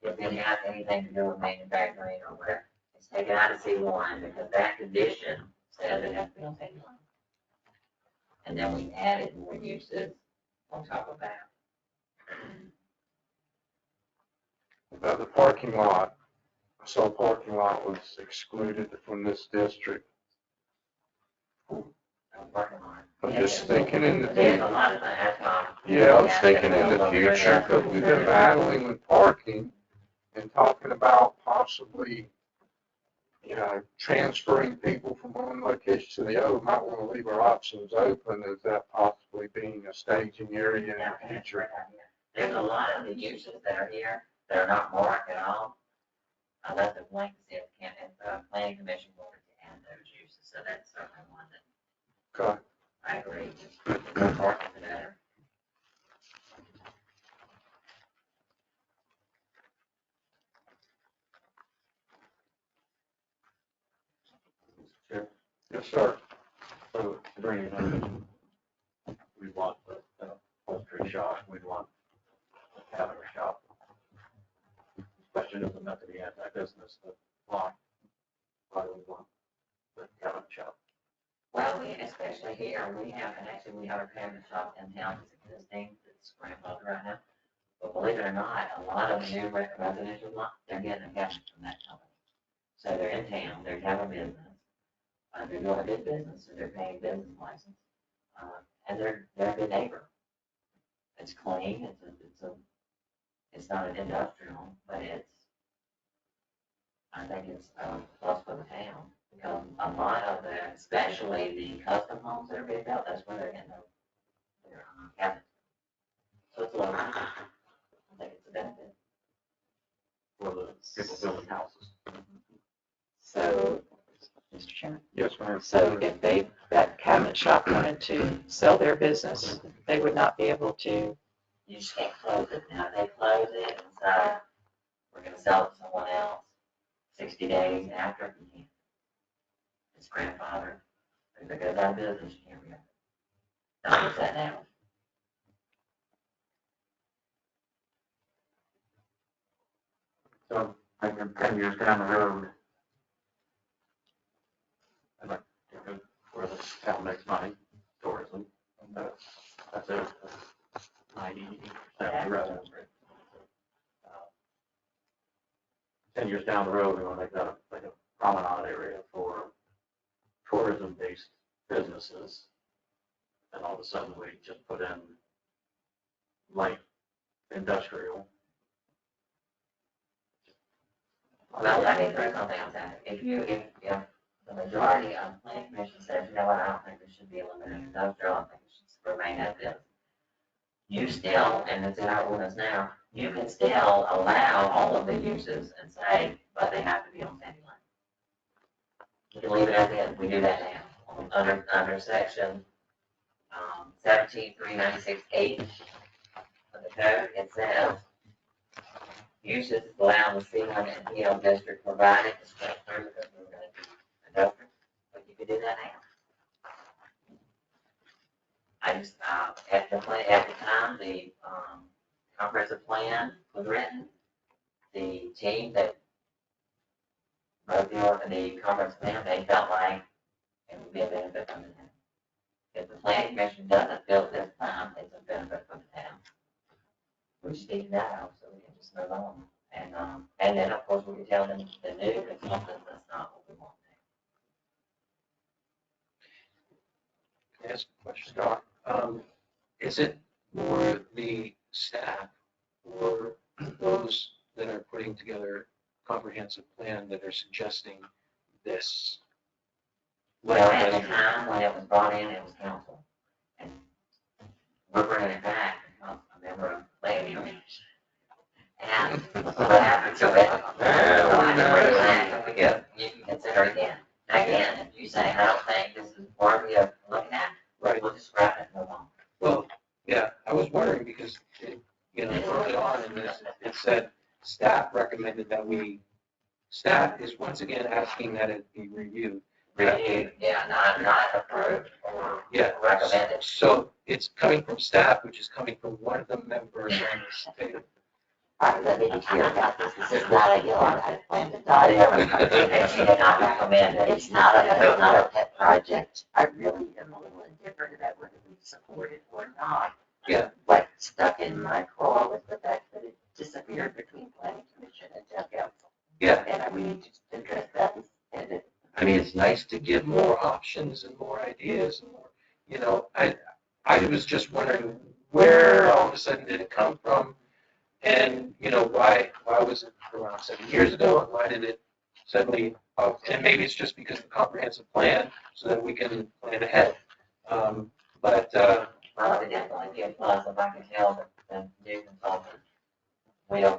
[SPEAKER 3] if it has anything to do with manufacturing or whatever, it's taken out of C1 because that condition says it has to be on C1. And then we added more uses on top of that.
[SPEAKER 4] About the parking lot, I saw parking lot was excluded from this district.
[SPEAKER 3] Parking lot.
[SPEAKER 4] I'm just thinking in the
[SPEAKER 3] There's a
[SPEAKER 4] future.
[SPEAKER 3] lot of things,
[SPEAKER 4] Yeah, I was thinking in the future, because we've been battling with parking and talking about possibly, you know, transferring people from one location to the other. Might want to leave our options open as that possibly being a staging area in the future.
[SPEAKER 3] There's a lot of the uses that are here that are not marked at all. I left it blank to see if the planning commission wanted to add those uses, so that's certainly one that
[SPEAKER 4] Okay.
[SPEAKER 3] I agree, just more marking the better.
[SPEAKER 4] Yes, sir.
[SPEAKER 2] So to bring it in, we want the upholstery shop, we want a cabinet shop. Question isn't meant to be anti-business, but why? Why do we want the cabinet shop?
[SPEAKER 3] Well, especially here, we have, and actually we have a cabinet shop in town that's existing, that's grandfathered right now. But believe it or not, a lot of the new residential lots, they're getting a cabinet from that company. So they're in town, they have a business, they're doing a good business, and they're paying business license. And they're a good neighbor. It's clean, it's not an industrial, but I think it's a plus for the town. Because a lot of the, especially the custom homes that are being built, that's where they're getting their cabinets. So it's low. I think it's a benefit.
[SPEAKER 2] For the people building houses.
[SPEAKER 5] So, Mr. Chairman,
[SPEAKER 4] Yes, ma'am.
[SPEAKER 5] so if that cabinet shop wanted to sell their business, they would not be able to,
[SPEAKER 3] You just can't close it. Now, if they close it and decide we're gonna sell it to someone else 60 days after, you can't. It's grandfathered. If it goes out of business, you can't reopen it. Don't put that down.
[SPEAKER 2] So, I think 10 years down the road, I'd like to go where the town makes money, tourism, and that's it. 90% of the revenue. 10 years down the road, we want to make that like a promenade area for tourism-based businesses, and all of a sudden we just put in light industrial.
[SPEAKER 3] Well, let me throw something else at it. If the majority of the planning commission says, you know what, I don't think this should be limited industrial, I think it should remain as is. You still, and it's in our ordinance now, you can still allow all of the uses and say, but they have to be on sandy line. You can leave it as is, we do that now, under section 17.396.8 of the code, it says, uses allowed in the C1 and PL district provided the special permit that we're going to do industrial, but you can do that now. I just, at the time, the comprehensive plan was written, the team that wrote the comprehensive plan, they felt like it would be a benefit from the town. If the planning commission doesn't feel this time, it's a benefit for the town. We just need to know, so we can just move on. And then, of course, we can tell them the new is something that's not what we want.
[SPEAKER 6] Can I ask a question, Doc? Is it more the staff or those that are putting together a comprehensive plan that are suggesting this?
[SPEAKER 3] Well, at the time when it was brought in, it was council. And we're bringing it back because a member of planning commission. And what happened to it? So I can bring it back because you can consider it again. Again, if you say, I don't think this is worthy of looking at,
[SPEAKER 6] Right.
[SPEAKER 3] we'll just scrap it and move on.
[SPEAKER 6] Well, yeah, I was wondering because, early on in this, it said staff recommended that staff is once again asking that it be reviewed.
[SPEAKER 3] Reviewed, yeah, not approved or
[SPEAKER 6] Yeah.
[SPEAKER 3] recommended.
[SPEAKER 6] So it's coming from staff, which is coming from one of the members on the state.
[SPEAKER 5] All right, let me be clear about this. This is not a hill I plan to die on.
[SPEAKER 3] And she did not recommend it.
[SPEAKER 5] It's not a pet project. I really am a little indifferent about whether we support it or not.
[SPEAKER 6] Yeah.
[SPEAKER 5] What stuck in my craw was the fact that it disappeared between planning commission and town council.
[SPEAKER 6] Yeah.
[SPEAKER 5] And we need to address that and it.
[SPEAKER 6] I mean, it's nice to give more options and more ideas and more, I was just wondering where all of a sudden did it come from? And, why was it around 7 years ago? And why did it suddenly, and maybe it's just because of the comprehensive plan so that we can plan ahead.
[SPEAKER 3] Well, it definitely be a plus if I can tell that the new consultant, the new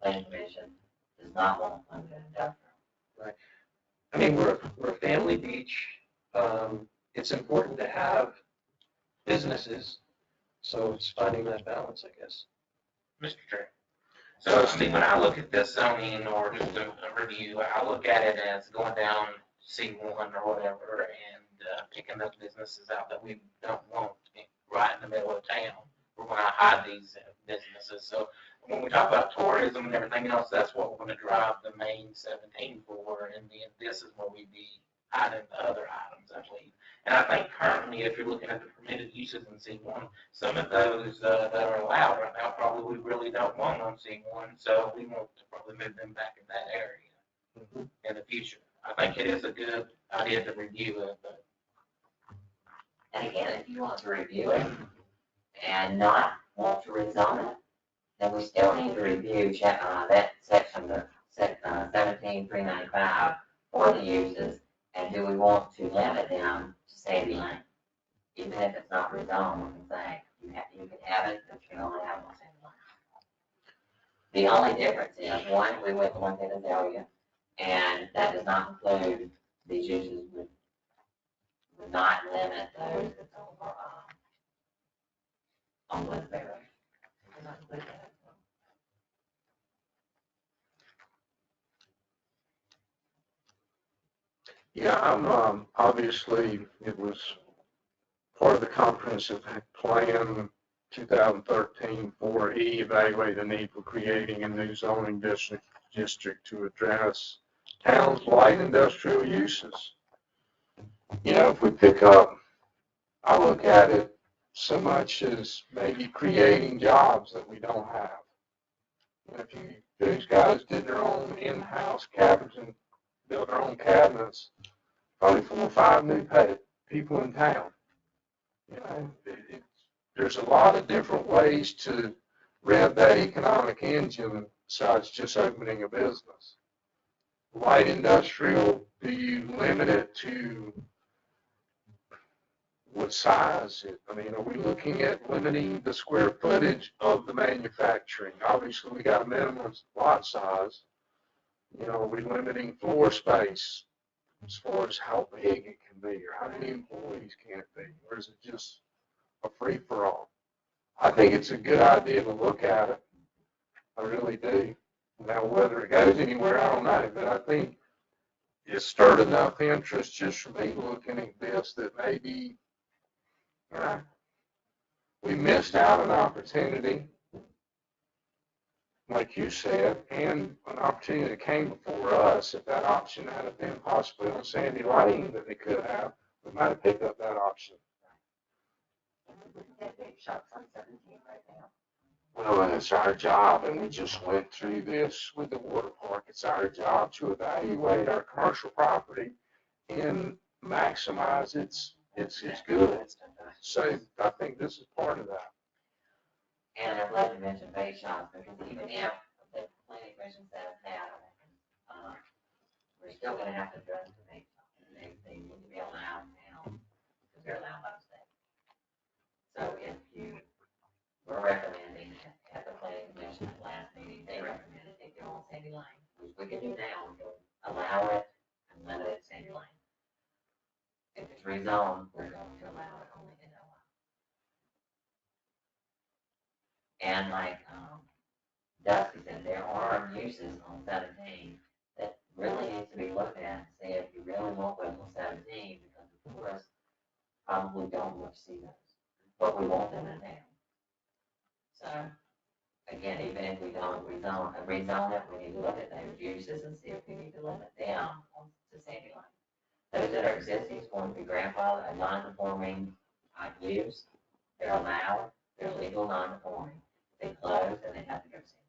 [SPEAKER 3] planning commission does not want to fund an industrial.
[SPEAKER 6] I mean, we're a family beach. It's important to have businesses, so it's finding that balance, I guess.
[SPEAKER 7] Mr. Chair. So, Steve, when I look at this zoning or just a review, I look at it as going down C1 or whatever and picking those businesses out that we don't want right in the middle of town. We're going to hide these businesses. So when we talk about tourism and everything else, that's what we're going to drive the main 17 for. And then this is where we'd be hiding the other items, I believe. And I think currently, if you're looking at the permitted uses in C1, some of those that are allowed right now probably we really don't want on C1, so we want to probably move them back in that area in the future. I think it is a good idea to review it, but.
[SPEAKER 3] And again, if you want to review it and not want to rezone it, then we still need to review that section, 17.395 for the uses, and do we want to limit them to sandy line? Even if it's not rezoned, we can say, you can have it, but you can only have it on sandy line. The only difference is, one, we went to one tenant area, and that does not include these uses would not limit those that's over, on Westbury. It does not include that.
[SPEAKER 4] Yeah, obviously, it was part of the comprehensive plan 2013 4E, evaluate the need for creating a new zoning district to address town's light industrial uses. If we pick up, I look at it so much as maybe creating jobs that we don't have. If these guys did their own in-house cabins and built their own cabinets, probably 4 or 5 new people in town. You know, there's a lot of different ways to rev that economic engine besides just opening a business. Light industrial, do you limit it to what size? I mean, are we looking at limiting the square footage of the manufacturing? Obviously, we got a minimum lot size. You know, are we limiting floor space as far as how big it can be, or how many employees can it be, or is it just a free-for-all? I think it's a good idea to look at it. I really do. Now, whether it goes anywhere, I don't know, but I think it stirred enough interest just from me looking at this that maybe we missed out an opportunity, like you said, and an opportunity that came before us. If that option had have been possibly on Sandy Lane that they could have, we might have picked up that option.
[SPEAKER 5] That big shops on 17 right now.
[SPEAKER 4] Well, it's our job, and we just went through this with the water park. It's our job to evaluate our commercial property and maximize its good. So I think this is part of that.
[SPEAKER 3] And I'm glad you mentioned vape shops, because even if the planning commission says that, we're still gonna have to address the vape shops. They need to be allowed now, because they're allowed by the state. So if you were recommending at the planning commission at last meeting, they recommended they go on Sandy Lane, which we can do now, we can allow it and limit it Sandy Lane. If it's rezoned, we're going to allow it only in LI. And like Dusty said, there are uses on 17 that really needs to be looked at to see if you really want those on 17, because the tourists probably don't want to see those, but we want them in town. So again, even if we don't rezone it, we need to look at those uses and see if we need to limit them to Sandy Lane. Those that are existing is going to be grandfathered, a non-conforming use. They're allowed, they're legal non-conforming. They close and they have to go Sandy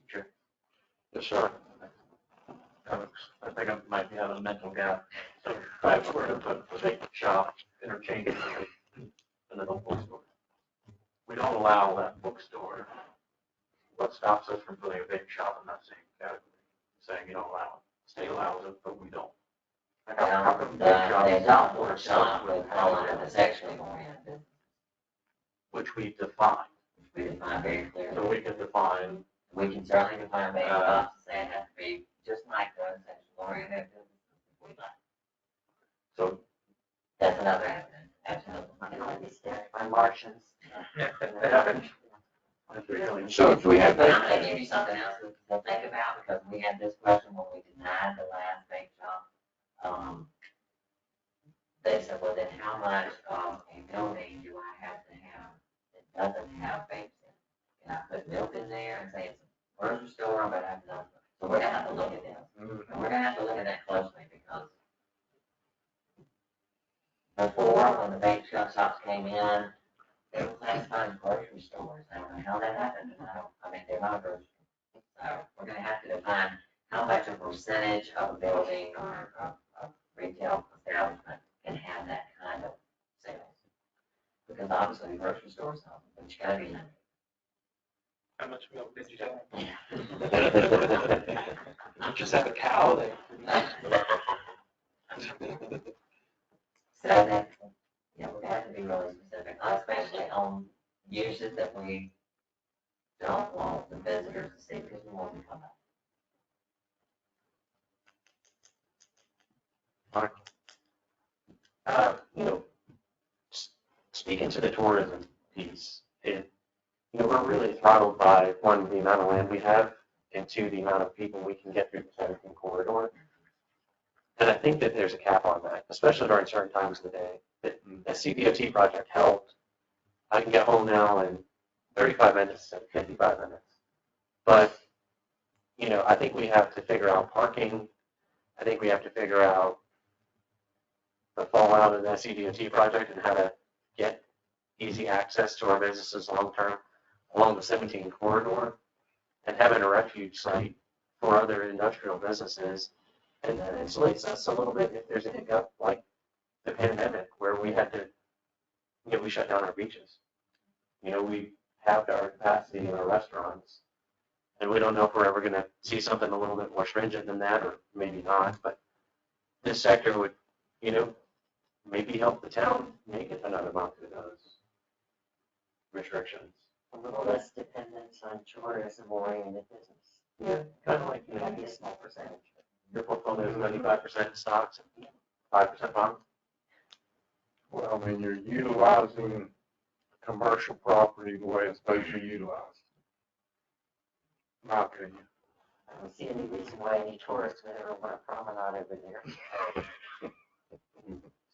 [SPEAKER 2] Sure.
[SPEAKER 4] Yes, sir.
[SPEAKER 2] I think I might be having a mental gap. So if I were to put the vape shop interchangeably in the bookstore, we don't allow that bookstore. What stops us from putting a vape shop in that same category? Saying you don't allow it. State allows it, but we don't. How come
[SPEAKER 3] The
[SPEAKER 2] vape shops
[SPEAKER 3] adult
[SPEAKER 2] or
[SPEAKER 3] workshop
[SPEAKER 2] shops
[SPEAKER 3] would fall under the sexually oriented business,
[SPEAKER 2] which we define?
[SPEAKER 3] which we define very
[SPEAKER 2] So
[SPEAKER 3] clearly.
[SPEAKER 2] we can define,
[SPEAKER 3] We can certainly define vape shops to say it has to be just like those sexually oriented businesses if we like.
[SPEAKER 2] so
[SPEAKER 3] That's another avenue, absolutely.
[SPEAKER 5] I can only be stared by Martians.
[SPEAKER 4] So if we had
[SPEAKER 3] But I'm
[SPEAKER 4] that,
[SPEAKER 3] gonna give you something else to think about, because we had this question when we denied the last vape shop. They said, well, then how much of a building do I have to have that doesn't have vapes in it? Can I put milk in there and say it's a grocery store, but I have no? So we're gonna have to look at this, and we're gonna have to look at that closely, because before, when the vape shops came in, they were classified as grocery stores. I don't know how that happened, I mean, they're not a grocery store. So we're gonna have to define how much of a percentage of a building or a retail establishment can have that kind of sales. Because obviously the grocery stores don't, but you gotta be limited.
[SPEAKER 6] How much milk did you tell? You just have a cow there.
[SPEAKER 3] So that, we have to be really specific, especially on uses that we don't want the visitors to see, because we want them to come back.
[SPEAKER 2] Speaking to the tourism piece, we're really throttled by, one, the amount of land we have, and two, the amount of people we can get through the 17 corridor. And I think that there's a cap on that, especially during certain times of the day. The CDOT project helped. I can get home now in 35 minutes instead of 55 minutes. But, I think we have to figure out parking. I think we have to figure out the fallout of the CDOT project and how to get easy access to our businesses long term. along the 17 corridor and having a refuge site for other industrial businesses. And that insulates us a little bit if there's a hiccup like the pandemic where we had to, we shut down our beaches. We halved our capacity in our restaurants. And we don't know if we're ever going to see something a little bit more stringent than that, or maybe not. But this sector would, maybe help the town make it another month with those restrictions.
[SPEAKER 5] A little less dependence on tourism oriented business.
[SPEAKER 2] Yeah, kind of like,
[SPEAKER 5] Maybe a small percentage.
[SPEAKER 2] your portfolio is 95% stocks and 5% bonds.
[SPEAKER 4] Well, I mean, you're utilizing commercial property the way it's supposed to be utilized. My opinion.
[SPEAKER 5] I don't see any reason why any tourists would ever want to promenade over there.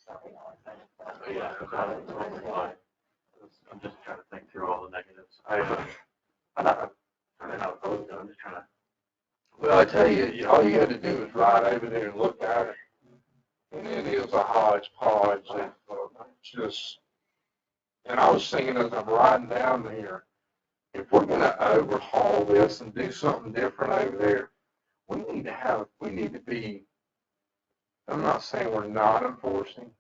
[SPEAKER 5] Sorry, no,
[SPEAKER 2] Yeah, I'm just trying to think through all the negatives. I'm not opposed to it. I'm just trying to.
[SPEAKER 4] Well, I tell you, all you had to do is ride over there and look at it. And it is a hodgepodge of just, and I was thinking as I'm riding down here, if we're going to overhaul this and do something different over there, we need to be, I'm not saying we're not enforcing,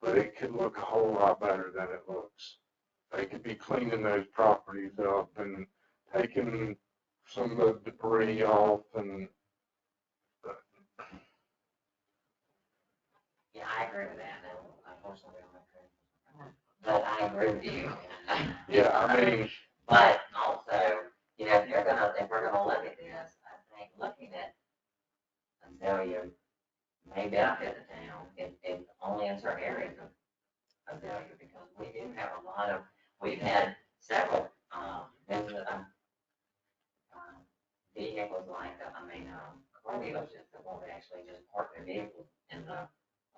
[SPEAKER 4] but it could look a whole lot better than it looks. They could be cleaning those properties up and taking some of the debris off and.
[SPEAKER 3] Yeah, I agree with that. No, unfortunately, I don't agree. But I agree with you.
[SPEAKER 4] Yeah, I mean.
[SPEAKER 3] But also, if we're gonna look at this, I think looking at Azalea may benefit the town if only in certain areas of Azalea, because we do have we've had several, vehicles like, car dealerships that won't actually just park their vehicles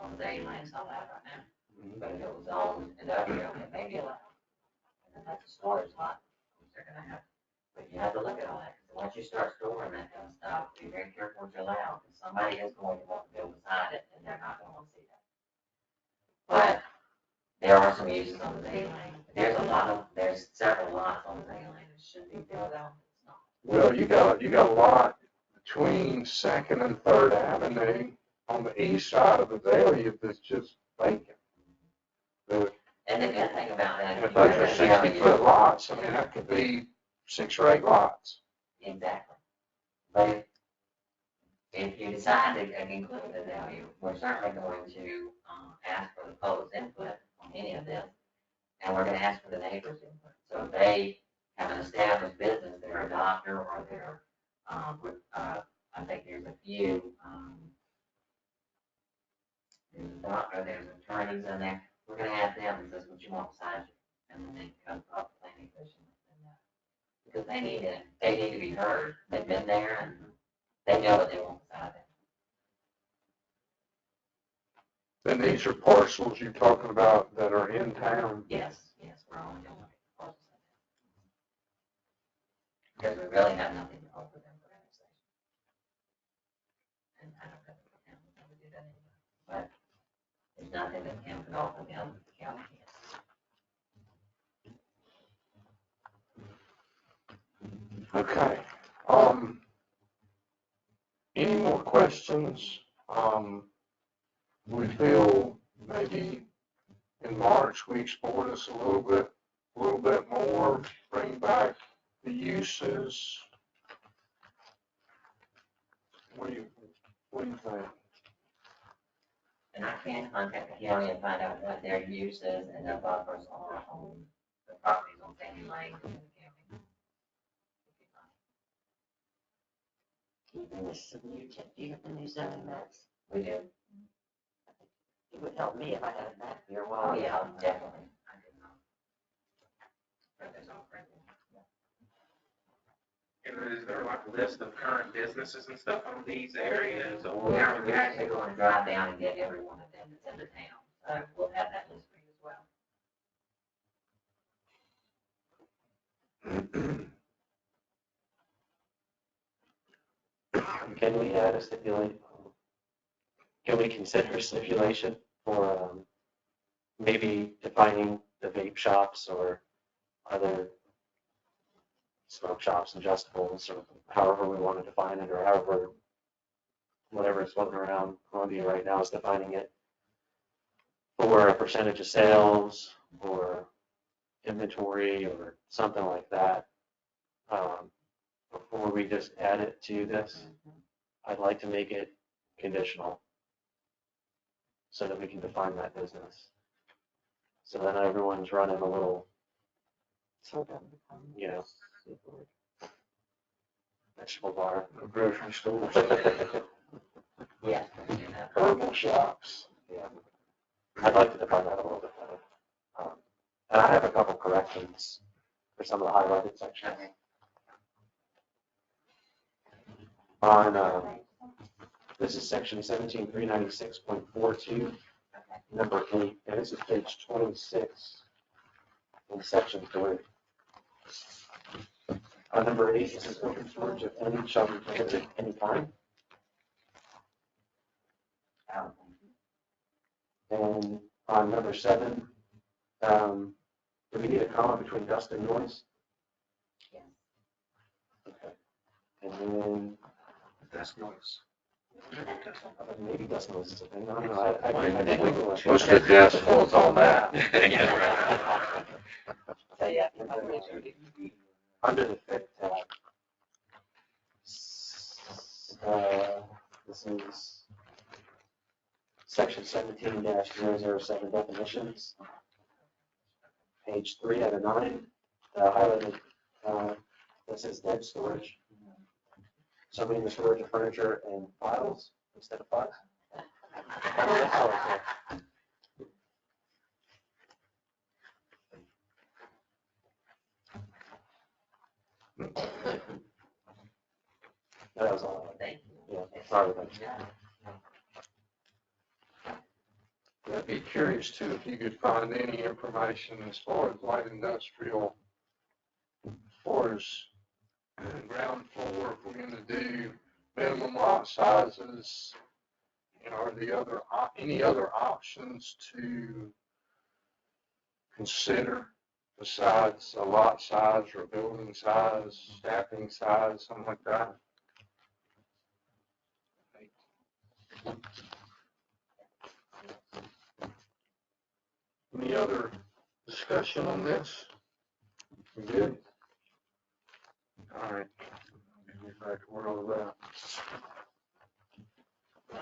[SPEAKER 3] on the day lane, it's not allowed right now. But if it was on industrial, it may be allowed. And then that's a storage lot, which they're gonna have. But you have to look at all that, because once you start storing that kind of stuff, be very careful what you allow, because somebody is going to want to go beside it, and they're not gonna want to see that. But there are some uses on the day lane. There's several lots on the day lane that should be filled out. It's not.
[SPEAKER 4] Well, you got a lot between 2nd and 3rd Avenue on the east side of Azalea that's just vacant.
[SPEAKER 3] And the good thing about that,
[SPEAKER 4] If those are 60-foot lots, I mean, that could be 6 or 8 lots.
[SPEAKER 3] exactly. But if you decide to include the value, we're certainly going to ask for the public's input on any of this, and we're going to ask for the neighbors' input. So if they have an established business, they're a doctor, or they're, I think there's a few, there's a doctor, there's attorneys in there. We're going to ask them, is this what you want beside you? And then they come up with planning commission. Because they need to be heard. They've been there and they know what they want beside them.
[SPEAKER 4] Then these are parcels you're talking about that are in town.
[SPEAKER 3] Yes, we're only going to look at parcels. Because we really have nothing to offer them for annexation. And I don't know if the town would ever do that anyway. But there's nothing that the town can offer them that the county can't.
[SPEAKER 4] Okay. Any more questions? We feel maybe in March we explore this a little bit more, bring back the uses. What do you think?
[SPEAKER 3] And I can contact the county and find out what their use is and their buffers are on the properties on Sandy Lane in the county.
[SPEAKER 5] Even with some new, do you have the new zoning maps?
[SPEAKER 3] We do.
[SPEAKER 5] It would help me if I had a map here
[SPEAKER 3] Oh,
[SPEAKER 5] while.
[SPEAKER 3] yeah, definitely. I did not. But there's all kinds of-
[SPEAKER 7] And is there like a list of current businesses and stuff on these areas, or?
[SPEAKER 3] We're actually going to drive down and get every one of them that's in the town. So we'll have that list for you as well.
[SPEAKER 2] Can we add a stipulation? Can we consider a stipulation for maybe defining the vape shops or other smoke shops, adjustables, or however we want to define it, or however, whatever is floating around Columbia right now is defining it, for a percentage of sales or inventory or something like that. Before we just add it to this, I'd like to make it conditional so that we can define that business. So then everyone's running a little,
[SPEAKER 5] So it doesn't become.
[SPEAKER 2] you know,
[SPEAKER 5] super-
[SPEAKER 2] vegetable bar.
[SPEAKER 4] Grocery stores,
[SPEAKER 3] Yes. we can do that.
[SPEAKER 4] herbal shops.
[SPEAKER 2] Yeah. I'd like to define that a little bit better. And I have a couple corrections for some of the highlighted sections.
[SPEAKER 3] Okay.
[SPEAKER 2] On, this is section 17396.42, number 8, and this is page 26 in section 3. On number 8, it says open storage of any shall be permitted at any time. And on number 7, do we need a comma between dust and noise?
[SPEAKER 3] Yes.
[SPEAKER 2] Okay. And then
[SPEAKER 4] That's nice.
[SPEAKER 2] maybe dust noise is a thing. I don't know. I think we will.
[SPEAKER 4] What's the decibels on that?
[SPEAKER 5] So, yeah.
[SPEAKER 2] Under the 5th tab. This is section 17-007 definitions. Page 3 out of 9. Highlighted, this is dead storage. So meaning the storage of furniture and files instead of files. That's all I said. That was all.
[SPEAKER 3] Thank you.
[SPEAKER 2] Yeah, sorry about that.
[SPEAKER 4] I'd be curious too if you could find any information as far as light industrial, as far as ground floor, if we're gonna do minimum lot sizes, you know, are the other, any other options to consider besides a lot size or building size, staffing size, something like that? Any other discussion on this? We good? All right. Get back to where all that.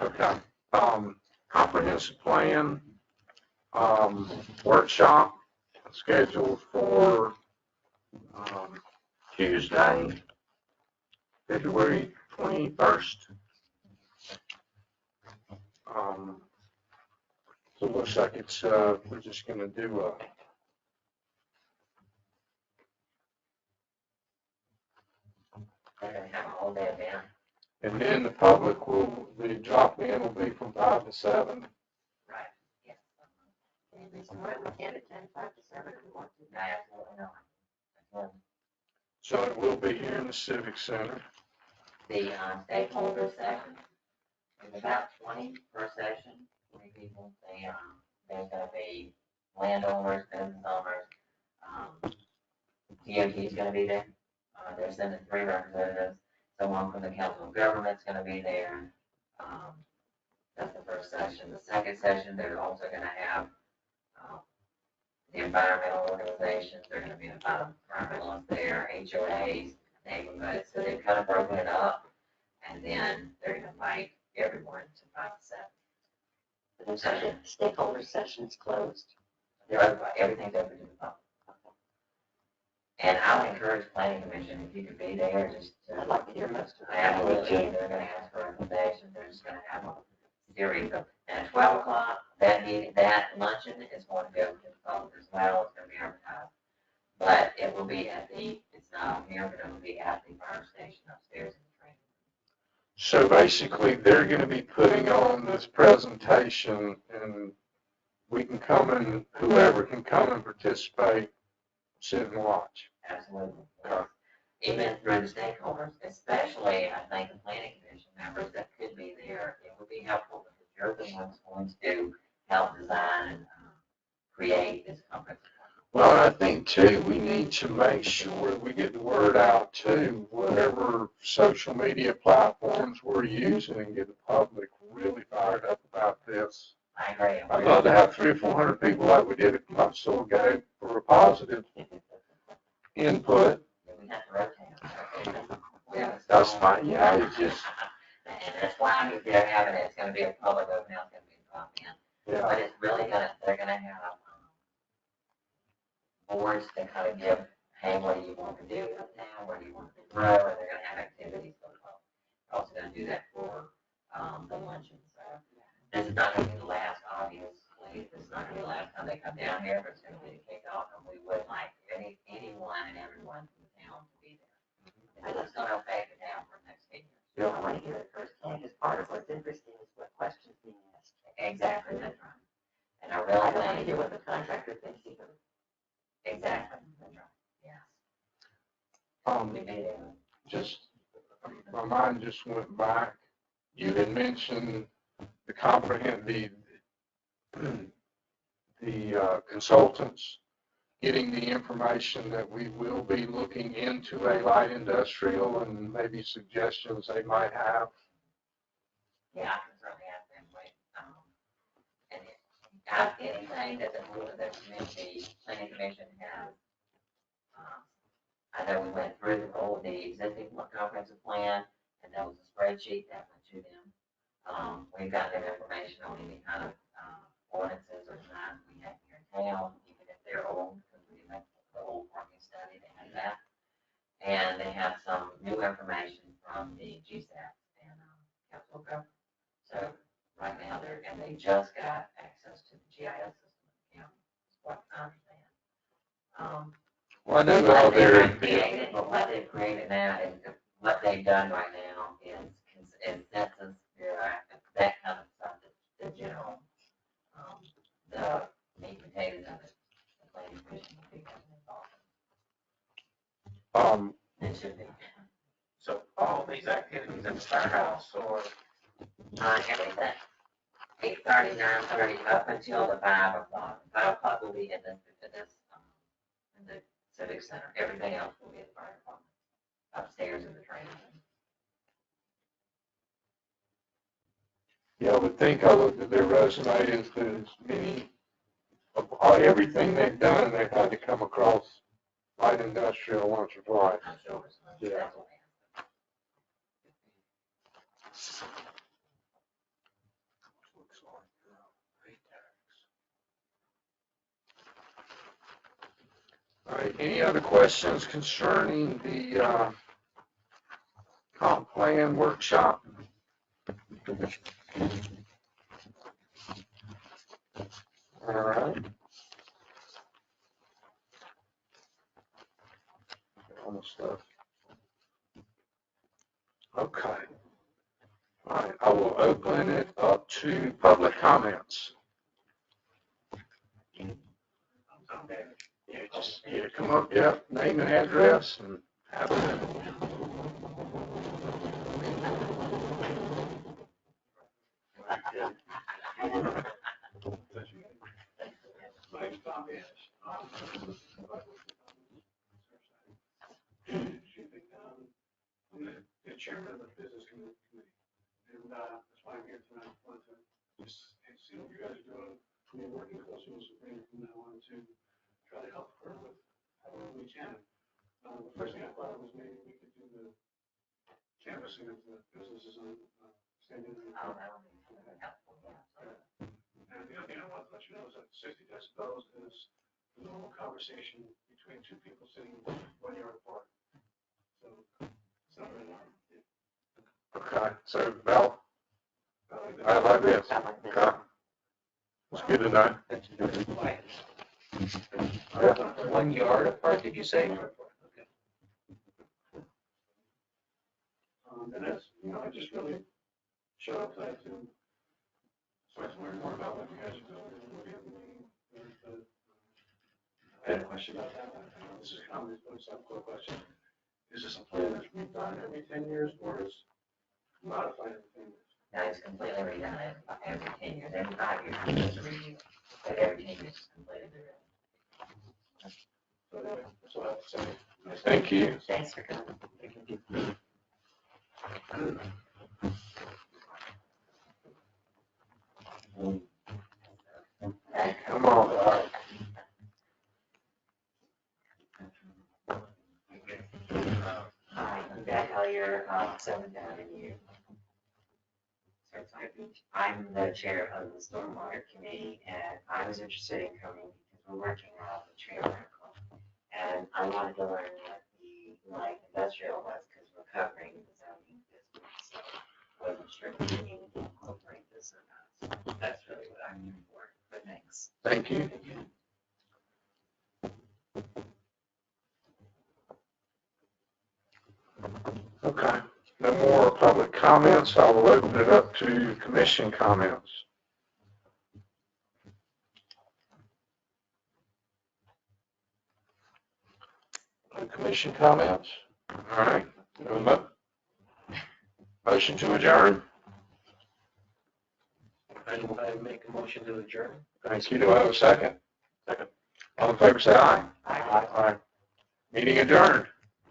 [SPEAKER 4] Okay. Comprehensive plan, workshop scheduled for, Tuesday, February 21st. So it looks like it's, we're just gonna do a,
[SPEAKER 3] They're gonna have all day event.
[SPEAKER 4] and then the public will, the drop in will be from 5 to 7.
[SPEAKER 3] Right. Yes.
[SPEAKER 5] Maybe somewhere we can attend 5 to 7 if we want to.
[SPEAKER 3] No, absolutely not. Absolutely.
[SPEAKER 4] So it will be here in the Civic Center.
[SPEAKER 3] The stakeholder session is about 20 per session, 20 people. There's gonna be landowners, business owners, DOT's gonna be there. They're sending 3 representatives. Someone from the Council of Government's gonna be there. That's the first session. The second session, they're also gonna have the environmental organizations. They're gonna be environmentalists there, HOAs, neighborhoods. So they've kind of broken it up. And then they're gonna invite everyone to 5 to 7.
[SPEAKER 5] The stakeholder session is closed.
[SPEAKER 3] Everything's open to the public. And I would encourage planning commission, if you could be there, just
[SPEAKER 5] I'd like to hear most of it.
[SPEAKER 3] absolutely, they're gonna ask for recommendations, they're just gonna have a series of, and at 12 o'clock, that luncheon is going to go to the public as well, it's gonna be advertised. But it will be it's not on here, but it will be at the fire station upstairs in the training.
[SPEAKER 4] So basically, they're going to be putting on this presentation, and we can come and whoever can come and participate, sit and watch.
[SPEAKER 3] Absolutely. Even through the stakeholders, especially, I think, the planning commission members that could be there, it would be helpful because you're the ones going to help design and create this comprehensive.
[SPEAKER 4] Well, I think too, we need to make sure we get the word out to whatever social media platforms we're using and get the public really fired up about this.
[SPEAKER 3] I agree.
[SPEAKER 4] I'd love to have 300 or 400 people like we did a month or so ago for a positive input.
[SPEAKER 3] We have to rotate. We have a
[SPEAKER 4] That's
[SPEAKER 3] stone.
[SPEAKER 4] fine, yeah, it's just,
[SPEAKER 3] And that's why they're having it, it's gonna be a public open house, it's gonna be a drop-in.
[SPEAKER 4] yeah.
[SPEAKER 3] But it's really gonna, they're gonna have boards to kind of give, hey, what do you want to do with town, where do you want to grow, and they're gonna have activities for the folks. They're also gonna do that for, the luncheon, so. This is not gonna be the last, obviously, this is not gonna be the last time they come down here, but it's gonna be the kickoff, and we would like anyone and everyone from the town to be there. Because it's gonna affect the town for the next 10 years.
[SPEAKER 5] You don't want to hear it firsthand, because part of what's interesting is what questions being asked.
[SPEAKER 3] Exactly, that's right. And I
[SPEAKER 5] I
[SPEAKER 3] really
[SPEAKER 5] don't want to
[SPEAKER 3] think,
[SPEAKER 5] hear what the contractor thinks either.
[SPEAKER 3] exactly, that's right, yes. We made it.
[SPEAKER 4] Just, my mind just went back. You had mentioned the consultants getting the information that we will be looking into a light industrial and maybe suggestions they might have.
[SPEAKER 3] Yeah, I can certainly ask them, wait, and anything that the community, planning commission has, I know we went through the existing comprehensive plan, and there was a spreadsheet that went to them. We've got their information on any kind of, ordinances or designs we have here in town, even if they're old, because we have the old parking study, they have that. And they have some new information from the GSAP and, council government. So right now and they just got access to the GIS system, you know, is what I understand.
[SPEAKER 4] Well, I know now they're,
[SPEAKER 3] What they've created now is, what they've done right now is census, that kind of stuff, the general, the meat and potatoes of it, the planning commission will be involved in. It should be.
[SPEAKER 7] So all these activities at the firehouse or
[SPEAKER 3] Everything. 8:30, 9:30, up until the 5 o'clock. 5 o'clock will be in the civic center. Everything else will be at the fire department, upstairs in the training room.
[SPEAKER 4] yeah, I would think I looked at their resume as many, everything they've done, they've had to come across light industrial once or twice.
[SPEAKER 3] I'm sure it's.
[SPEAKER 4] Yeah.
[SPEAKER 3] That's what
[SPEAKER 4] All right, any other questions concerning the comp plan workshop? All right. Almost stuff. Okay. All right, I will open it up to public comments. Yeah, just, come up, name and address and have it.
[SPEAKER 8] The chairman of the business committee, and that's why I'm here tonight. I wanted to just see what you guys are doing. We're working closely with Sabrina from now on to try to help her with however we can. The first thing I thought was maybe we could do the canvassing of the businesses on standing.
[SPEAKER 3] Oh, that would be helpful, yeah.
[SPEAKER 8] And the other thing I want to let you know is that 60 decibels is the normal conversation between two people sitting 1 yard apart. So it's not very loud.
[SPEAKER 4] Okay, so Val, I like this. Okay. It's good to know.
[SPEAKER 6] Yeah. 1 yard apart, did you say? Okay.
[SPEAKER 8] And that's, I just really showed up tonight to, so I can learn more about what you guys are doing. And we'll be able to, I had a question about that. This is common, but it's not a question. Is this a plan that's redone every 10 years or is modified every 10 years?
[SPEAKER 3] No, it's completely redone every 10 years, every 5 years, it's a review, but every 10 years it's completely redone.
[SPEAKER 8] So that's what I have to say.
[SPEAKER 4] Thank you.
[SPEAKER 5] Thanks for coming.
[SPEAKER 4] Come on.
[SPEAKER 5] Hi, I'm Beth Hellier, 7th Avenue. Surfside Beach. I'm the chair of the Stormwater Committee, and I was interested in coming because we're working on the trail article. And I wanted to learn what the light industrial was, because we're covering the zoning district, so I wasn't sure if we needed to incorporate this or not. So that's really what I'm here for, but thanks.
[SPEAKER 4] Thank you. Okay. No more public comments. I will open it up to commission comments. No commission comments? All right. Motion to adjourn?
[SPEAKER 6] I make a motion to adjourn.
[SPEAKER 4] Thank you. Do I have a second? Second. All in favor, say aye.
[SPEAKER 5] Aye.
[SPEAKER 4] Aye. Meeting adjourned.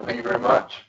[SPEAKER 4] Thank you very much.